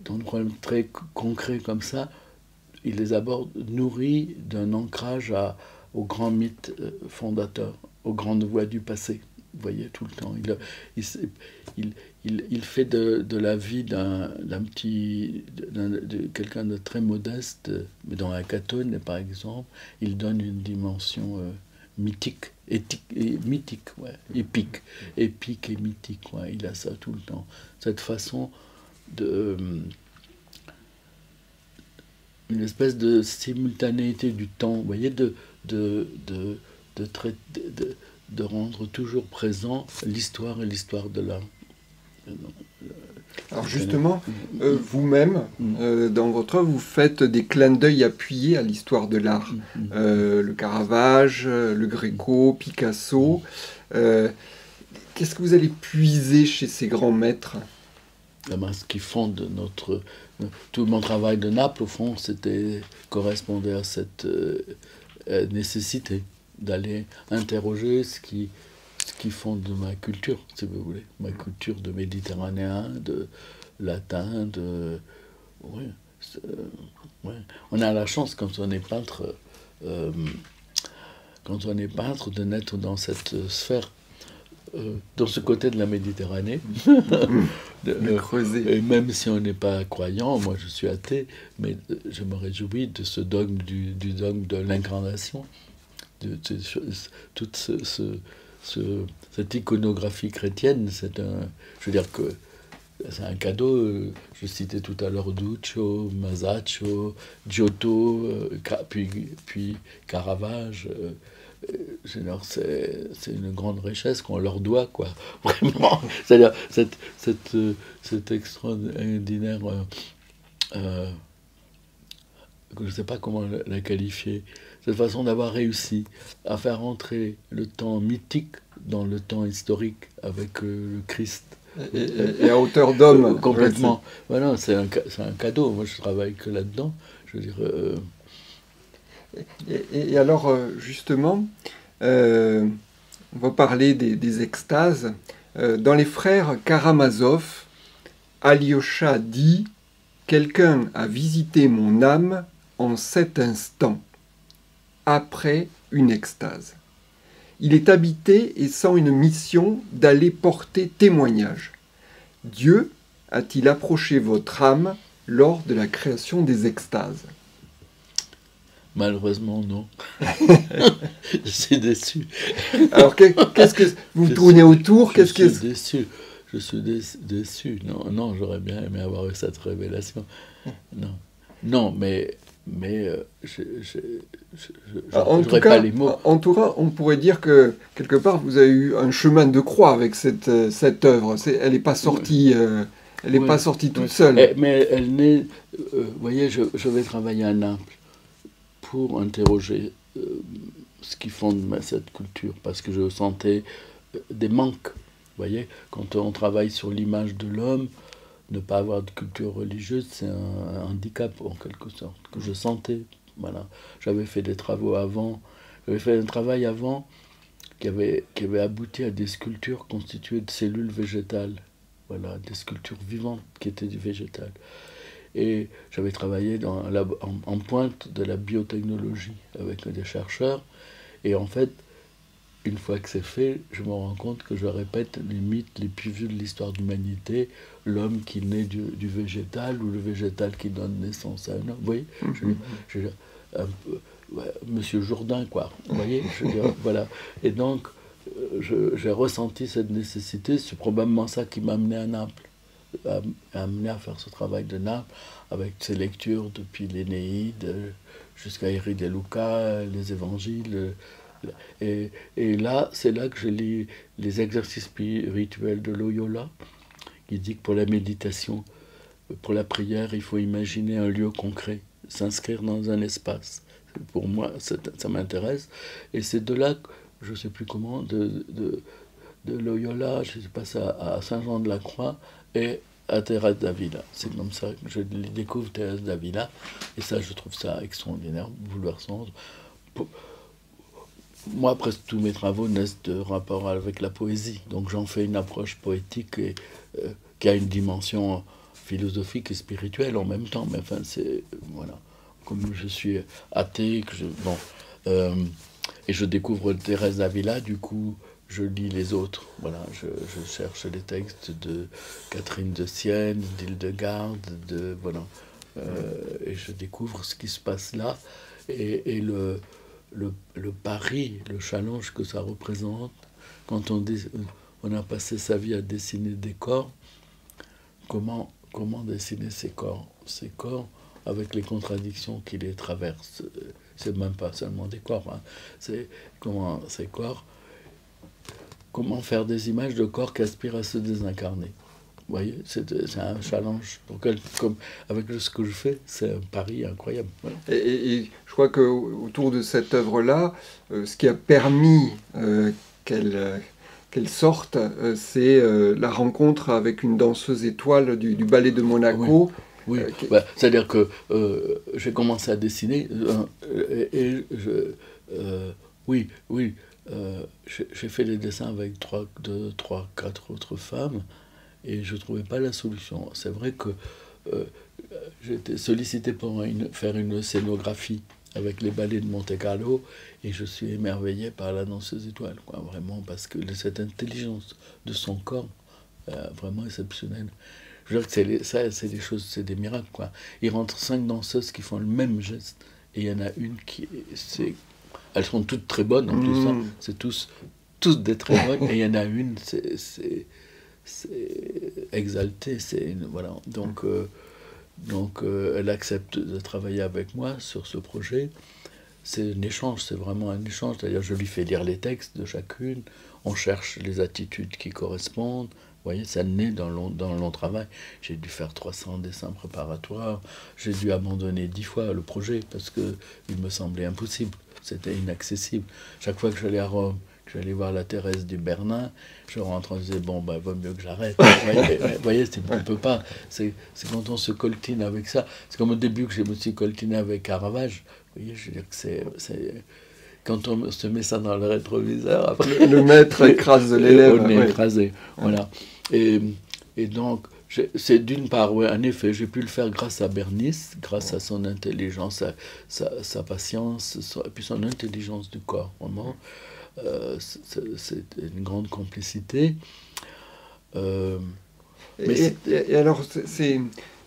Dans des problèmes très concrets comme ça, il les aborde nourris d'un ancrage aux grands mythes fondateurs, aux grandes voies du passé. Vous voyez, tout le temps. Il fait de la vie de quelqu'un de très modeste, mais dans la Catone, par exemple, il donne une dimension mythique, mythique, ouais, épique et mythique. Ouais, il a ça tout le temps. Cette façon une espèce de simultanéité du temps, vous voyez, de rendre toujours présent l'histoire et l'histoire de l'art. Alors justement, vous-même, dans votre œuvre, vous faites des clins d'œil appuyés à l'histoire de l'art. Le Caravage, le Gréco, Picasso. Qu'est-ce que vous allez puiser chez ces grands maîtres ? Ce qui fonde tout mon travail de Naples, au fond, correspondait à cette nécessité d'aller interroger ce qui fonde ma culture, si vous voulez, ma culture de méditerranéen, de latin, ouais. On a la chance quand on est peintre, de naître dans cette sphère. Dans ce côté de la Méditerranée, creuser. Et même si on n'est pas croyant, moi je suis athée, mais je me réjouis de ce dogme du dogme de l'incarnation, toute cette iconographie chrétienne. Je veux dire que c'est un cadeau. Je citais tout à l'heure Duccio, Masaccio, Giotto, puis Caravage. C'est une grande richesse qu'on leur doit, quoi. Vraiment. C'est-à-dire cette extraordinaire, je ne sais pas comment la qualifier, cette façon d'avoir réussi à faire entrer le temps mythique dans le temps historique avec le Christ. Et à hauteur d'homme. Complètement. Voilà, c'est un cadeau. Moi, je travaille que là-dedans. Je veux dire... Et alors, justement, on va parler des extases. Dans les frères Karamazov, Alyosha dit « Quelqu'un a visité mon âme en cet instant, après une extase. Il est habité et sent une mission d'aller porter témoignage. Dieu a-t-il approché votre âme lors de la création des extases ?» Malheureusement, non. Je suis déçu. Alors, qu'est-ce que vous tournez autour? Je suis déçu. Non, j'aurais bien aimé avoir eu cette révélation. Non, mais en tout cas, pas les mots. En tout cas, on pourrait dire que quelque part, vous avez eu un chemin de croix avec cette œuvre. Elle n'est pas sortie. Elle n'est pas sortie toute seule. Mais elle n'est. Vous voyez, je vais travailler à Naples pour interroger ce qui fonde cette culture, parce que je sentais des manques. Vous voyez, quand on travaille sur l'image de l'homme, ne pas avoir de culture religieuse, c'est un handicap en quelque sorte, que je sentais. Voilà. J'avais fait des travaux avant, j'avais fait un travail avant qui avait abouti à des sculptures constituées de cellules végétales. Voilà, des sculptures vivantes qui étaient du végétal. Et j'avais travaillé en pointe de la biotechnologie avec des chercheurs. Et en fait, une fois que c'est fait, je me rends compte que je répète les mythes les plus vus de l'histoire de l'humanité, l'homme qui naît du végétal ou le végétal qui donne naissance à un homme. Vous voyez, Monsieur Jourdain, quoi. Vous voyez, je veux dire, voilà. Et donc, j'ai ressenti cette nécessité. C'est probablement ça qui m'a amené à Naples. Amené à faire ce travail de Naples avec ses lectures depuis l'Énéide jusqu'à Eri de Luca, les évangiles. Et là, c'est là que je lis les exercices spirituels de Loyola, qui dit que pour la méditation, pour la prière, il faut imaginer un lieu concret, s'inscrire dans un espace, Pour moi, ça m'intéresse. Et c'est de là, je ne sais plus comment, de Loyola, je suis passé à Saint-Jean-de-la-Croix et à Thérèse d'Avila. C'est comme ça que je découvre Thérèse d'Avila. Et ça, je trouve ça extraordinaire, bouleversant. Moi, presque tous mes travaux naissent de rapport avec la poésie. Donc j'en fais une approche poétique et, qui a une dimension philosophique et spirituelle en même temps. Mais enfin, c'est... voilà. Comme je suis athée, et je découvre Thérèse d'Avila, du coup, je lis les autres. Voilà, je cherche les textes de Catherine de Sienne, d'Hildegarde, voilà. Et je découvre ce qui se passe là. Et le pari, le challenge que ça représente, quand on a passé sa vie à dessiner des corps, comment dessiner ces corps avec les contradictions qui les traversent. C'est même pas seulement des corps, hein. C'est comment ces corps, comment faire des images de corps qui aspirent à se désincarner. Vous voyez, c'est un challenge. Avec ce que je fais, c'est un pari incroyable. Voilà. Et je crois qu'autour de cette œuvre-là, ce qui a permis qu'elle sorte, c'est la rencontre avec une danseuse étoile du ballet de Monaco. Oui, c'est-à-dire que j'ai commencé à dessiner j'ai fait des dessins avec 4 autres femmes et je ne trouvais pas la solution. C'est vrai que j'ai été sollicité pour faire une scénographie avec les ballets de Monte-Carlo et je suis émerveillé par la danseuse étoile, quoi, vraiment, parce que cette intelligence de son corps, vraiment exceptionnelle. Je veux dire que c'est des choses, c'est des miracles, quoi. Il rentre 5 danseuses qui font le même geste et il y en a une elles sont toutes très bonnes en plus, hein. C'est tous des très bonnes et il y en a une, c'est exalté, voilà. Donc elle accepte de travailler avec moi sur ce projet. C'est un échange, c'est vraiment un échange. D'ailleurs, je lui fais lire les textes de chacune, on cherche les attitudes qui correspondent. Vous voyez, ça naît dans le long travail. J'ai dû faire 300 dessins préparatoires. J'ai dû abandonner 10 fois le projet parce qu'il me semblait impossible. C'était inaccessible. Chaque fois que j'allais à Rome, que j'allais voir la Thérèse du Bernin, je rentre et je disais, bon, vaut mieux que j'arrête. Vous voyez, tu ne peux pas. C'est quand on se coltine avec ça. C'est comme au début que je me suis coltiné avec Caravage. Vous voyez, je veux dire que c'est quand on se met ça dans le rétroviseur, après... Le maître écrase l'élève. On est écrasé, voilà. Et donc, c'est d'une part, ouais, en effet, j'ai pu le faire grâce à Bernice, grâce à son intelligence, sa patience, et puis son intelligence du corps, vraiment. C'est une grande complicité. Et alors,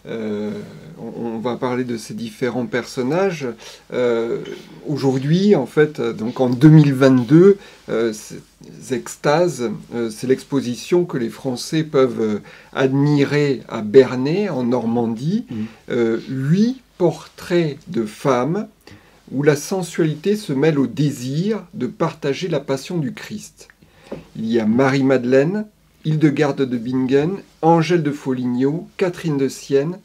on va parler de ces différents personnages. Aujourd'hui, en fait, donc en 2022, Extases, c'est l'exposition que les Français peuvent admirer à Bernay, en Normandie. 8 portraits de femmes où la sensualité se mêle au désir de partager la passion du Christ. Il y a Marie-Madeleine, Hildegarde de Bingen, Angèle de Foligno, Catherine de Sienne,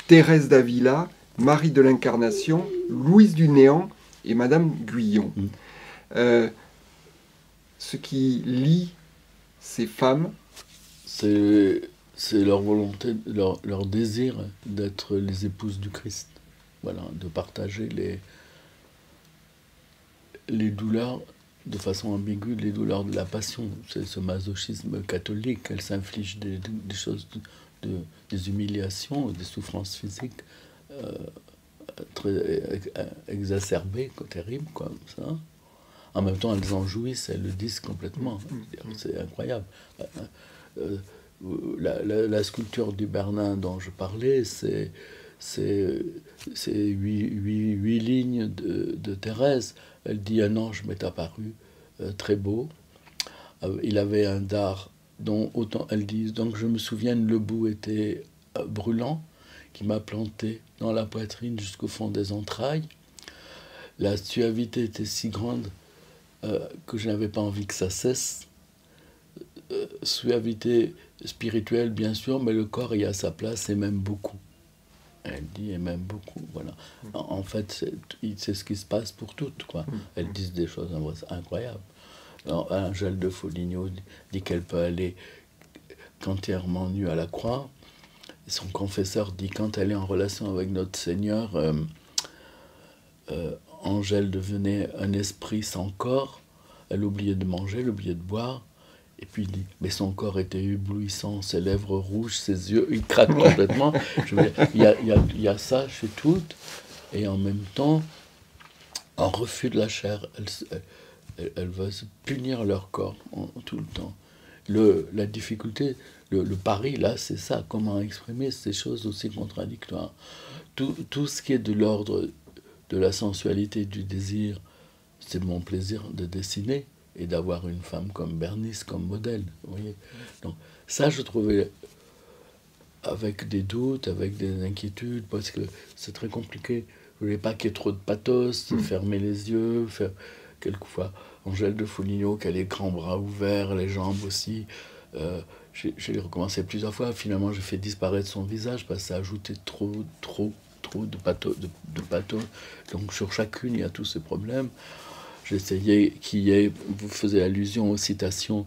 Thérèse d'Avila, Marie de l'Incarnation, Louise du Néant et Madame Guyon. Ce qui lie ces femmes, c'est leur volonté, leur désir d'être les épouses du Christ. Voilà, de partager les douleurs de façon ambiguë, les douleurs de la passion. C'est ce masochisme catholique. Elle s'inflige des choses, des humiliations, des souffrances physiques très exacerbées, terribles, comme ça. En même temps, elles en jouissent, elles le disent complètement. C'est incroyable. La sculpture du Bernin dont je parlais, c'est 8 lignes de Thérèse. Elle dit: un ange m'est apparu, très beau. Il avait un dard dont, autant elle dit, donc je me souviens, le bout était brûlant, qui m'a planté dans la poitrine jusqu'au fond des entrailles. La suavité était si grande que je n'avais pas envie que ça cesse. Suavité spirituelle, bien sûr, mais le corps y a sa place, et même beaucoup. Elle dit, et même beaucoup, voilà. En fait, c'est ce qui se passe pour toutes, quoi. Elles disent des choses incroyables. Alors, Angèle de Foligno dit qu'elle peut aller entièrement nue à la croix. Son confesseur dit, quand elle est en relation avec notre Seigneur, Angèle devenait un esprit sans corps. Elle oubliait de manger, elle oubliait de boire. Et puis il dit, mais son corps était éblouissant, ses lèvres rouges, ses yeux, il craque complètement. Je veux dire, il y a ça chez toutes, et en même temps, en refus de la chair, elles veulent se punir leur corps tout le temps. La difficulté, le pari, là, c'est ça, comment exprimer ces choses aussi contradictoires. Tout ce qui est de l'ordre de la sensualité, du désir, c'est mon plaisir de dessiner, et d'avoir une femme comme Bernice comme modèle, vous voyez. Donc ça, je trouvais, avec des doutes, avec des inquiétudes, parce que c'est très compliqué. Je voulais pas qu'il y ait trop de pathos, fermer les yeux, faire quelquefois Angèle de Foligno qui a les grands bras ouverts, les jambes aussi. J'ai recommencé plusieurs fois. Finalement, j'ai fait disparaître son visage parce que ça ajoutait trop de pathos. Donc sur chacune, il y a tous ces problèmes. J'essayais vous faisiez allusion aux citations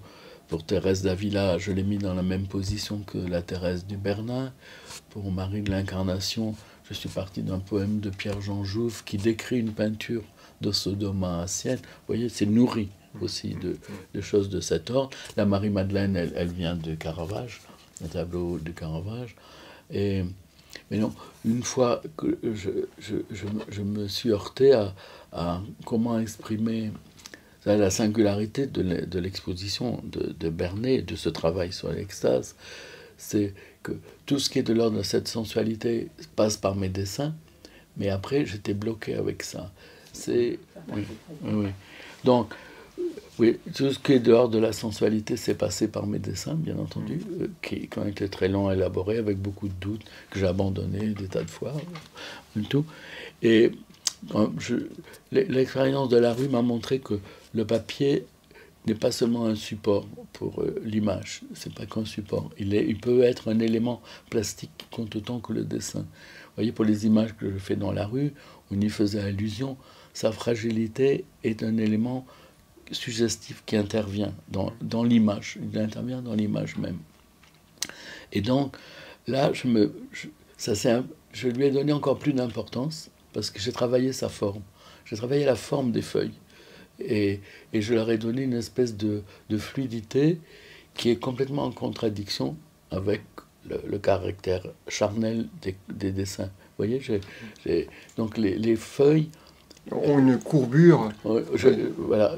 pour Thérèse d'Avila, je l'ai mis dans la même position que la Thérèse du Bernin. Pour Marie de l'Incarnation, je suis parti d'un poème de Pierre-Jean Jouve qui décrit une peinture de Sodoma à Sienne. Vous voyez, c'est nourri aussi de choses de cet ordre. La Marie-Madeleine, elle vient de Caravage, un tableau de Caravage. Mais non, une fois que je me suis heurté à comment exprimer la singularité de l'exposition de Bernet, de ce travail sur l'extase, c'est que tout ce qui est de l'ordre de cette sensualité passe par mes dessins, mais après j'étais bloqué avec ça. Oui. Donc, oui, tout ce qui est dehors de la sensualité, c'est passé par mes dessins, bien entendu, qui ont été très longs à élaborer, avec beaucoup de doutes, que j'ai abandonnés des tas de fois, tout. Et l'expérience de la rue m'a montré que le papier n'est pas seulement un support pour l'image, c'est pas qu'un support. Il peut être un élément plastique compte autant que le dessin. Vous voyez, pour les images que je fais dans la rue, on y faisait allusion, sa fragilité est un élément suggestif qui intervient dans l'image. Il intervient dans l'image même. Et donc, là, je lui ai donné encore plus d'importance parce que j'ai travaillé sa forme. J'ai travaillé la forme des feuilles. Et je leur ai donné une espèce de fluidité qui est complètement en contradiction avec le caractère charnel des dessins. Vous voyez, donc les feuilles ont une courbure. Voilà,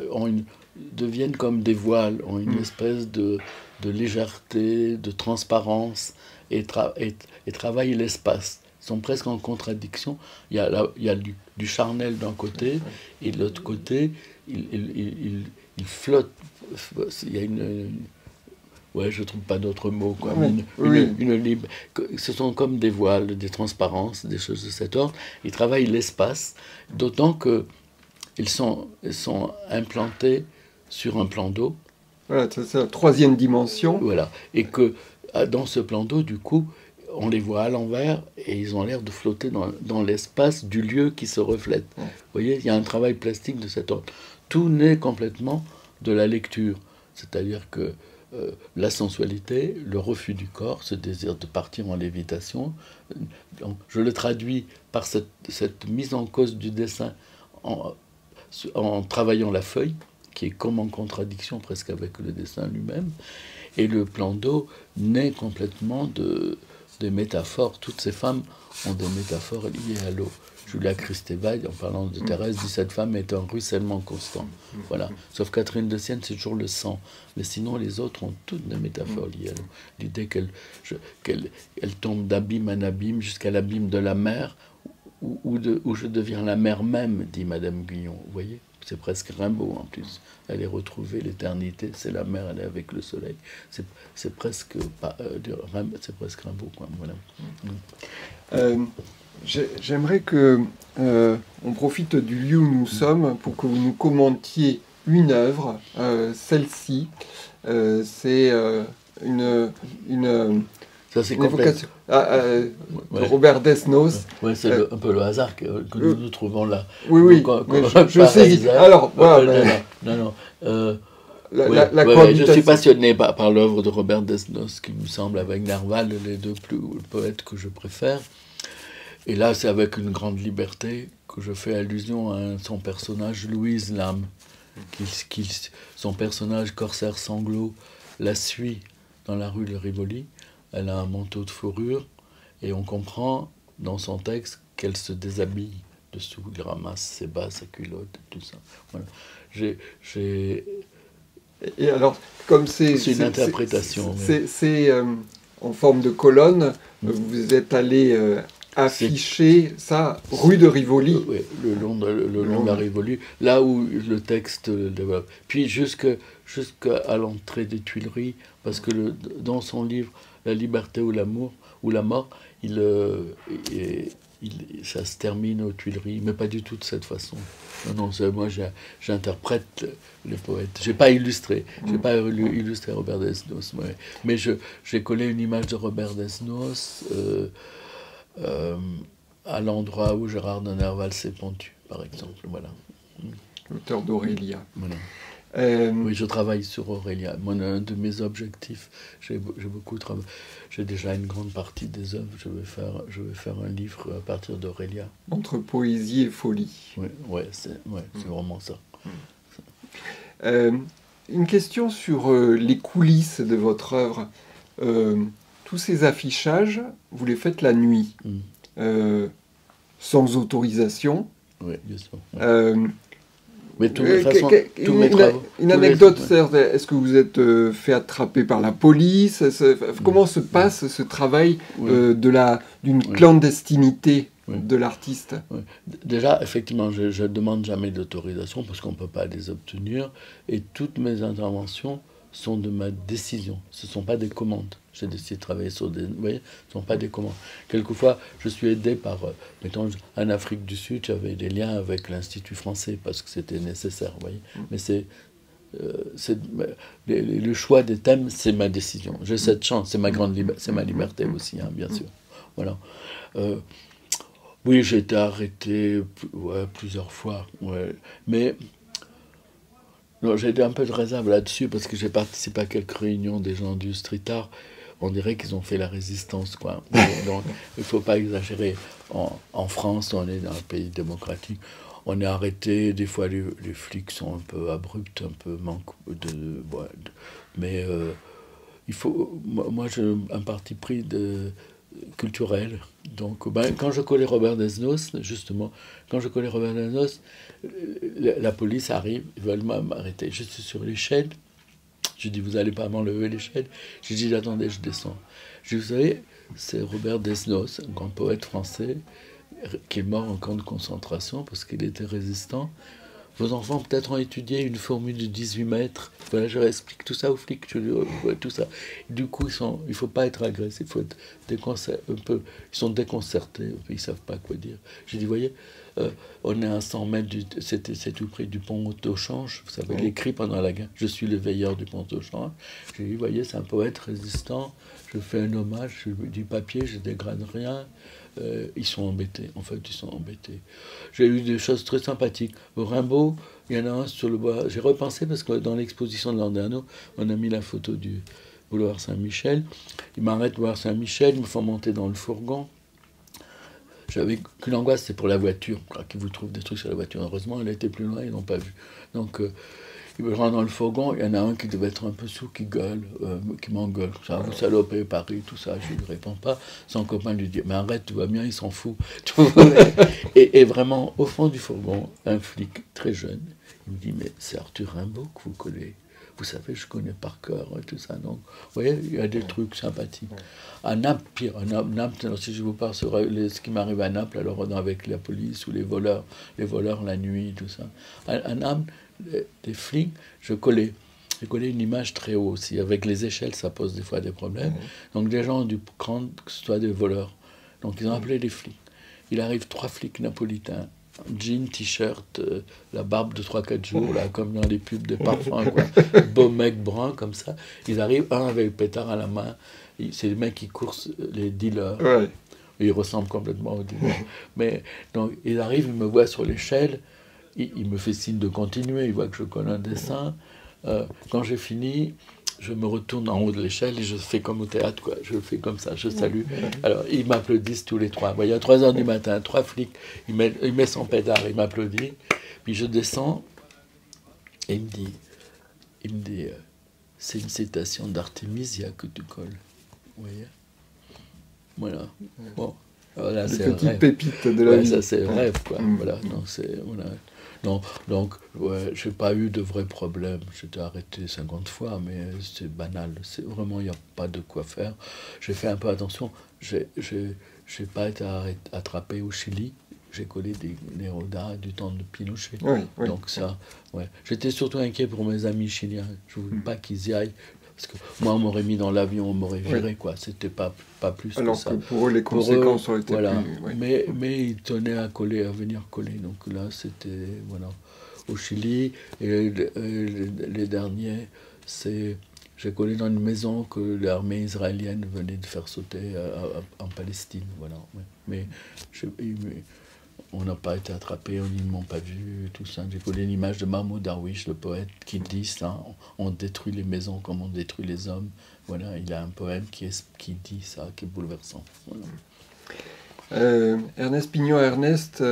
deviennent comme des voiles, ont une espèce de légèreté, de transparence, et travaillent l'espace. Ils sont presque en contradiction. Il y a du charnel d'un côté, et de l'autre côté, il flotte. Il y a ouais, je ne trouve pas d'autre mot, quoi. Ce sont comme des voiles, des transparences, des choses de cet ordre. Ils travaillent l'espace, d'autant qu'ils sont implantés sur un plan d'eau. Voilà, c'est la troisième dimension. Voilà, et que dans ce plan d'eau, du coup, on les voit à l'envers et ils ont l'air de flotter dans l'espace du lieu qui se reflète. Vous voyez, il y a un travail plastique de cet ordre. Tout naît complètement de la lecture, c'est-à-dire que la sensualité, le refus du corps, ce désir de partir en lévitation. Donc, je le traduis par cette mise en cause du dessin en travaillant la feuille, qui est comme en contradiction presque avec le dessin lui-même. Et le plan d'eau naît complètement des métaphores. Toutes ces femmes ont des métaphores liées à l'eau. Julia Kristeva, en parlant de Thérèse, dit cette femme est un ruissellement constant. Voilà. Sauf Catherine de Sienne, c'est toujours le sang. Mais sinon, les autres ont toutes des métaphores liées à l'eau. L'idée qu'elle tombe d'abîme en abîme jusqu'à l'abîme de la mer, où je deviens la mer même, dit Madame Guyon. Vous voyez, c'est presque Rimbaud en plus. Elle est retrouvée, l'éternité, c'est la mer, elle est avec le soleil. C'est presque Rimbaud, quoi. Voilà. J'aimerais que on profite du lieu où nous sommes pour que vous nous commentiez une œuvre. Celle-ci, c'est une Ça, c'est une évocation de Robert Desnos. Oui, c'est un peu le hasard que nous trouvons là. Oui, je sais. Alors, voilà. Non. Je suis passionné par l'œuvre de Robert Desnos, qui me semble, avec Nerval, les deux plus poètes que je préfère. Et là, c'est avec une grande liberté que je fais allusion à son personnage, Louise Lam. Son personnage, corsaire sanglot, la suit dans la rue de Rivoli. Elle a un manteau de fourrure et on comprend dans son texte qu'elle se déshabille dessous, il ramasse ses bas, sa culotte, tout ça. Voilà. Et alors, comme c'est une interprétation. C'est en forme de colonne, vous êtes allé afficher ça rue de Rivoli. Oui, le long de la Rivoli, là où le texte développe. Puis jusqu'à l'entrée des Tuileries, parce que dans son livre La liberté ou l'amour ou la mort, ça se termine aux Tuileries, mais pas du tout de cette façon. Non, moi j'interprète les poètes. J'ai pas illustré Robert Desnos, mais j'ai collé une image de Robert Desnos à l'endroit où Gérard de Nerval s'est pendu, par exemple. Voilà. L'auteur d'Aurélia. Voilà. Oui, je travaille sur Aurélia. Moi, un de mes objectifs, j'ai beaucoup travaillé. J'ai déjà une grande partie des œuvres. Je vais faire un livre à partir d'Aurélia. Entre poésie et folie. Oui, c'est vraiment ça. Une question sur les coulisses de votre œuvre. Tous ces affichages, vous les faites la nuit, sans autorisation. Oui, bien sûr. Mais une anecdote, est-ce que vous êtes fait attraper par la police? Comment se passe ce travail d'une clandestinité de l'artiste? Déjà, effectivement, je ne demande jamais d'autorisation parce qu'on ne peut pas les obtenir. Et toutes mes interventions sont de ma décision. Ce ne sont pas des commandes. J'ai décidé de travailler sur des... Vous voyez, ce ne sont pas des commandes. Quelquefois, je suis aidé par... mettons, en Afrique du Sud, j'avais des liens avec l'Institut français parce que c'était nécessaire, vous voyez. Mais le choix des thèmes, c'est ma décision. J'ai cette chance, c'est ma liberté aussi, hein, bien sûr. Voilà. Oui, j'ai été arrêté plusieurs fois, mais... Non, j'ai été un peu de réserve là-dessus parce que j'ai participé à quelques réunions des gens du street art. On dirait qu'ils ont fait la résistance, quoi. Donc, il ne faut pas exagérer. En France, on est dans un pays démocratique. On est arrêté. Des fois, les flics sont un peu abrupts, un peu mais il faut. Moi, j'ai un parti pris culturel. Donc, quand je collais Robert Desnos, justement, la police arrive, ils veulent m'arrêter. Je suis sur l'échelle. Je dis, vous n'allez pas m'enlever l'échelle? J'ai dit, attendez, je descends. Je dis, vous savez, c'est Robert Desnos, un grand poète français, qui est mort en camp de concentration parce qu'il était résistant. Vos enfants peut-être ont étudié une formule de 18 mètres. Voilà, je explique tout ça aux flics, tout ça. Du coup, il ne faut pas être agressif, il faut être ils sont déconcertés, ils ne savent pas quoi dire. J'ai dit, voyez, on est à 100 mètres, c'est tout près du pont Auto-Change, vous savez, l'écrit pendant la guerre, je suis le veilleur du pont Auto-Change. J'ai dit, voyez, c'est un poète résistant, je fais un hommage, du papier, je ne dégrade rien. Ils sont embêtés, en fait, ils sont embêtés. J'ai eu des choses très sympathiques. Au Rimbaud, il y en a un sur le bois. J'ai repensé parce que dans l'exposition de Landerneau, on a mis la photo du boulevard Saint-Michel. Ils m'arrêtent boulevard Saint-Michel, ils me font monter dans le fourgon. J'avais qu'une angoisse, c'est pour la voiture, qu'ils vous trouvent des trucs sur la voiture. Heureusement, elle était plus loin, ils n'ont pas vu. Donc, ils me rentrent dans le fourgon, il y en a un qui devait être un peu sous, qui gueule, qui m'engueule. Ça, vous salopez Paris, tout ça, je ne lui réponds pas. Son copain lui dit, mais arrête, tout va bien, il s'en fout. et vraiment, au fond du fourgon, un flic très jeune, il me dit, mais c'est Arthur Rimbaud que vous connaissez. Vous savez, je connais par cœur, tout ça. Donc, vous voyez, il y a des trucs sympathiques. À Naples, pire. Naples, alors, si je vous parle sur ce qui m'arrive à Naples, alors avec la police ou les voleurs la nuit, tout ça. À Naples, des flics, j'ai collé une image très haut aussi. Avec les échelles, ça pose des fois des problèmes. Donc, des gens ont dû prendre que ce soit des voleurs. Donc, ils ont appelé les flics. Il arrive 3 flics napolitains. Jean, t-shirt, la barbe de 3-4 jours, là, comme dans les pubs de parfums, quoi. Beau mec brun, comme ça. Ils arrivent, un avec le pétard à la main, c'est les mecs qui courent, les dealers. Ouais. Il ressemble complètement au dealer. Mais donc, il arrive, il me voit sur l'échelle, il me fait signe de continuer, il voit que je colle un dessin. Quand j'ai fini, je me retourne en haut de l'échelle et je fais comme au théâtre, quoi. Je fais comme ça, je salue. Alors, ils m'applaudissent tous les trois. Il y a 3 heures du matin, 3 flics, il met son pétard, il m'applaudit. Puis je descends et il me dit c'est une citation d'Artémisia que tu colles. Vous voyez? Voilà. Bon. Alors là, Des c'est petites pépites de la vie. Ça, c'est le rêve, quoi. Voilà. Non, donc, ouais, j'ai pas eu de vrais problèmes. J'étais arrêté 50 fois, mais c'est banal. C'est vraiment, il n'y a pas de quoi faire. J'ai fait un peu attention. J'ai pas été attrapé au Chili. J'ai collé des Néroda du temps de Pinochet. Oui, oui. Donc ça, ouais. J'étais surtout inquiet pour mes amis chiliens. Je voulais pas qu'ils y aillent. Parce que moi, on m'aurait mis dans l'avion, on m'aurait viré, quoi. C'était pas plus alors que ça. Alors que pour eux, les conséquences auraient été voilà. plus... Oui. Mais ils tenaient à venir coller. Donc là, c'était... Voilà. Au Chili, et les derniers, c'est... J'ai collé dans une maison que l'armée israélienne venait de faire sauter en Palestine. Voilà. Ouais. Mais on n'a pas été attrapés, ils ne m'ont pas vu, tout ça. J'ai collé une image de Mahmoud Darwish, le poète, qui dit ça, on détruit les maisons comme on détruit les hommes. Voilà, il a un poème qui dit ça, qui est bouleversant. Voilà. Ernest Pignon-Ernest,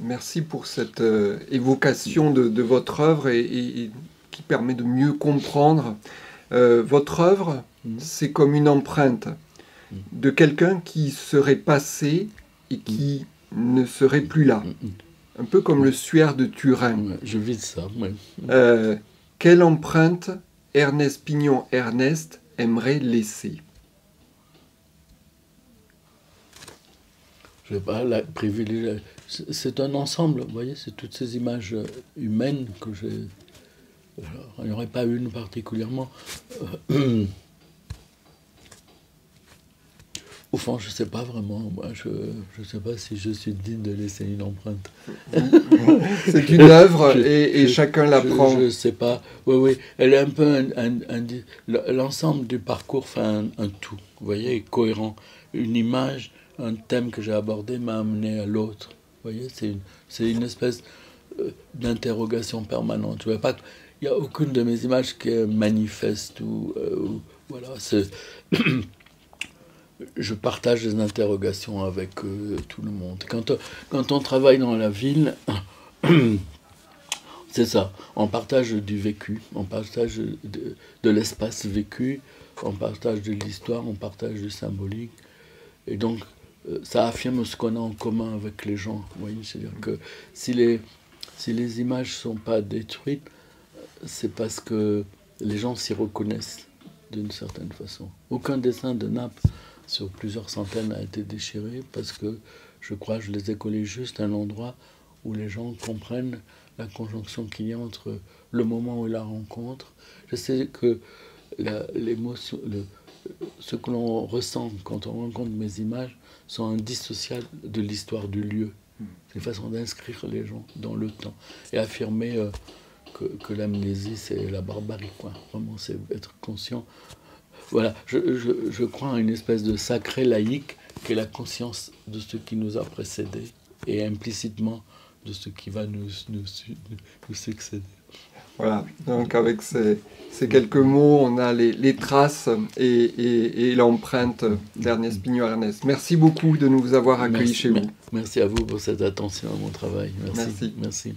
merci pour cette évocation de votre œuvre et qui permet de mieux comprendre. Votre œuvre, c'est comme une empreinte de quelqu'un qui serait passé et qui ne serait plus là. Un peu comme le suaire de Turin. Ouais, je vis ça, oui. Quelle empreinte Ernest Pignon-Ernest aimerait laisser? Je ne vais pas la privilégier. C'est un ensemble, vous voyez, c'est toutes ces images humaines que j'ai... Il n'y aurait pas une particulièrement. Au fond, je ne sais pas vraiment. Moi, je ne sais pas si je suis digne de laisser une empreinte. C'est une œuvre et chacun la prend. Je ne sais pas. Oui. Elle est un peu l'ensemble du parcours fait un tout. Vous voyez, cohérent. Une image, un thème que j'ai abordé m'a amené à l'autre. Vous voyez, c'est une espèce d'interrogation permanente. Je ne vois pas. Il n'y a aucune de mes images qui est manifeste ou voilà. Je partage des interrogations avec tout le monde. Quand on travaille dans la ville, c'est ça. On partage du vécu, on partage de l'espace vécu, on partage de l'histoire, on partage du symbolique. Et donc, ça affirme ce qu'on a en commun avec les gens. Vous voyez, c'est-à-dire que si les images ne sont pas détruites, c'est parce que les gens s'y reconnaissent d'une certaine façon. Aucun dessin de Naples sur plusieurs centaines a été déchiré parce que je crois que je les ai collés juste à un endroit où les gens comprennent la conjonction qu'il y a entre le moment où ils la rencontrent. Je sais que l'émotion, ce que l'on ressent quand on rencontre mes images sont indissociables de l'histoire du lieu. C'est une façon d'inscrire les gens dans le temps et affirmer que l'amnésie, c'est la barbarie, quoi. Vraiment, c'est être conscient. Voilà, je crois à une espèce de sacré laïque qui est la conscience de ce qui nous a précédés et implicitement de ce qui va nous succéder. Voilà, donc avec ces quelques mots, on a les traces et l'empreinte d'Ernest Pignon-Ernest. Merci beaucoup de nous avoir accueillis chez vous. Merci à vous pour cette attention à mon travail. Merci. Merci.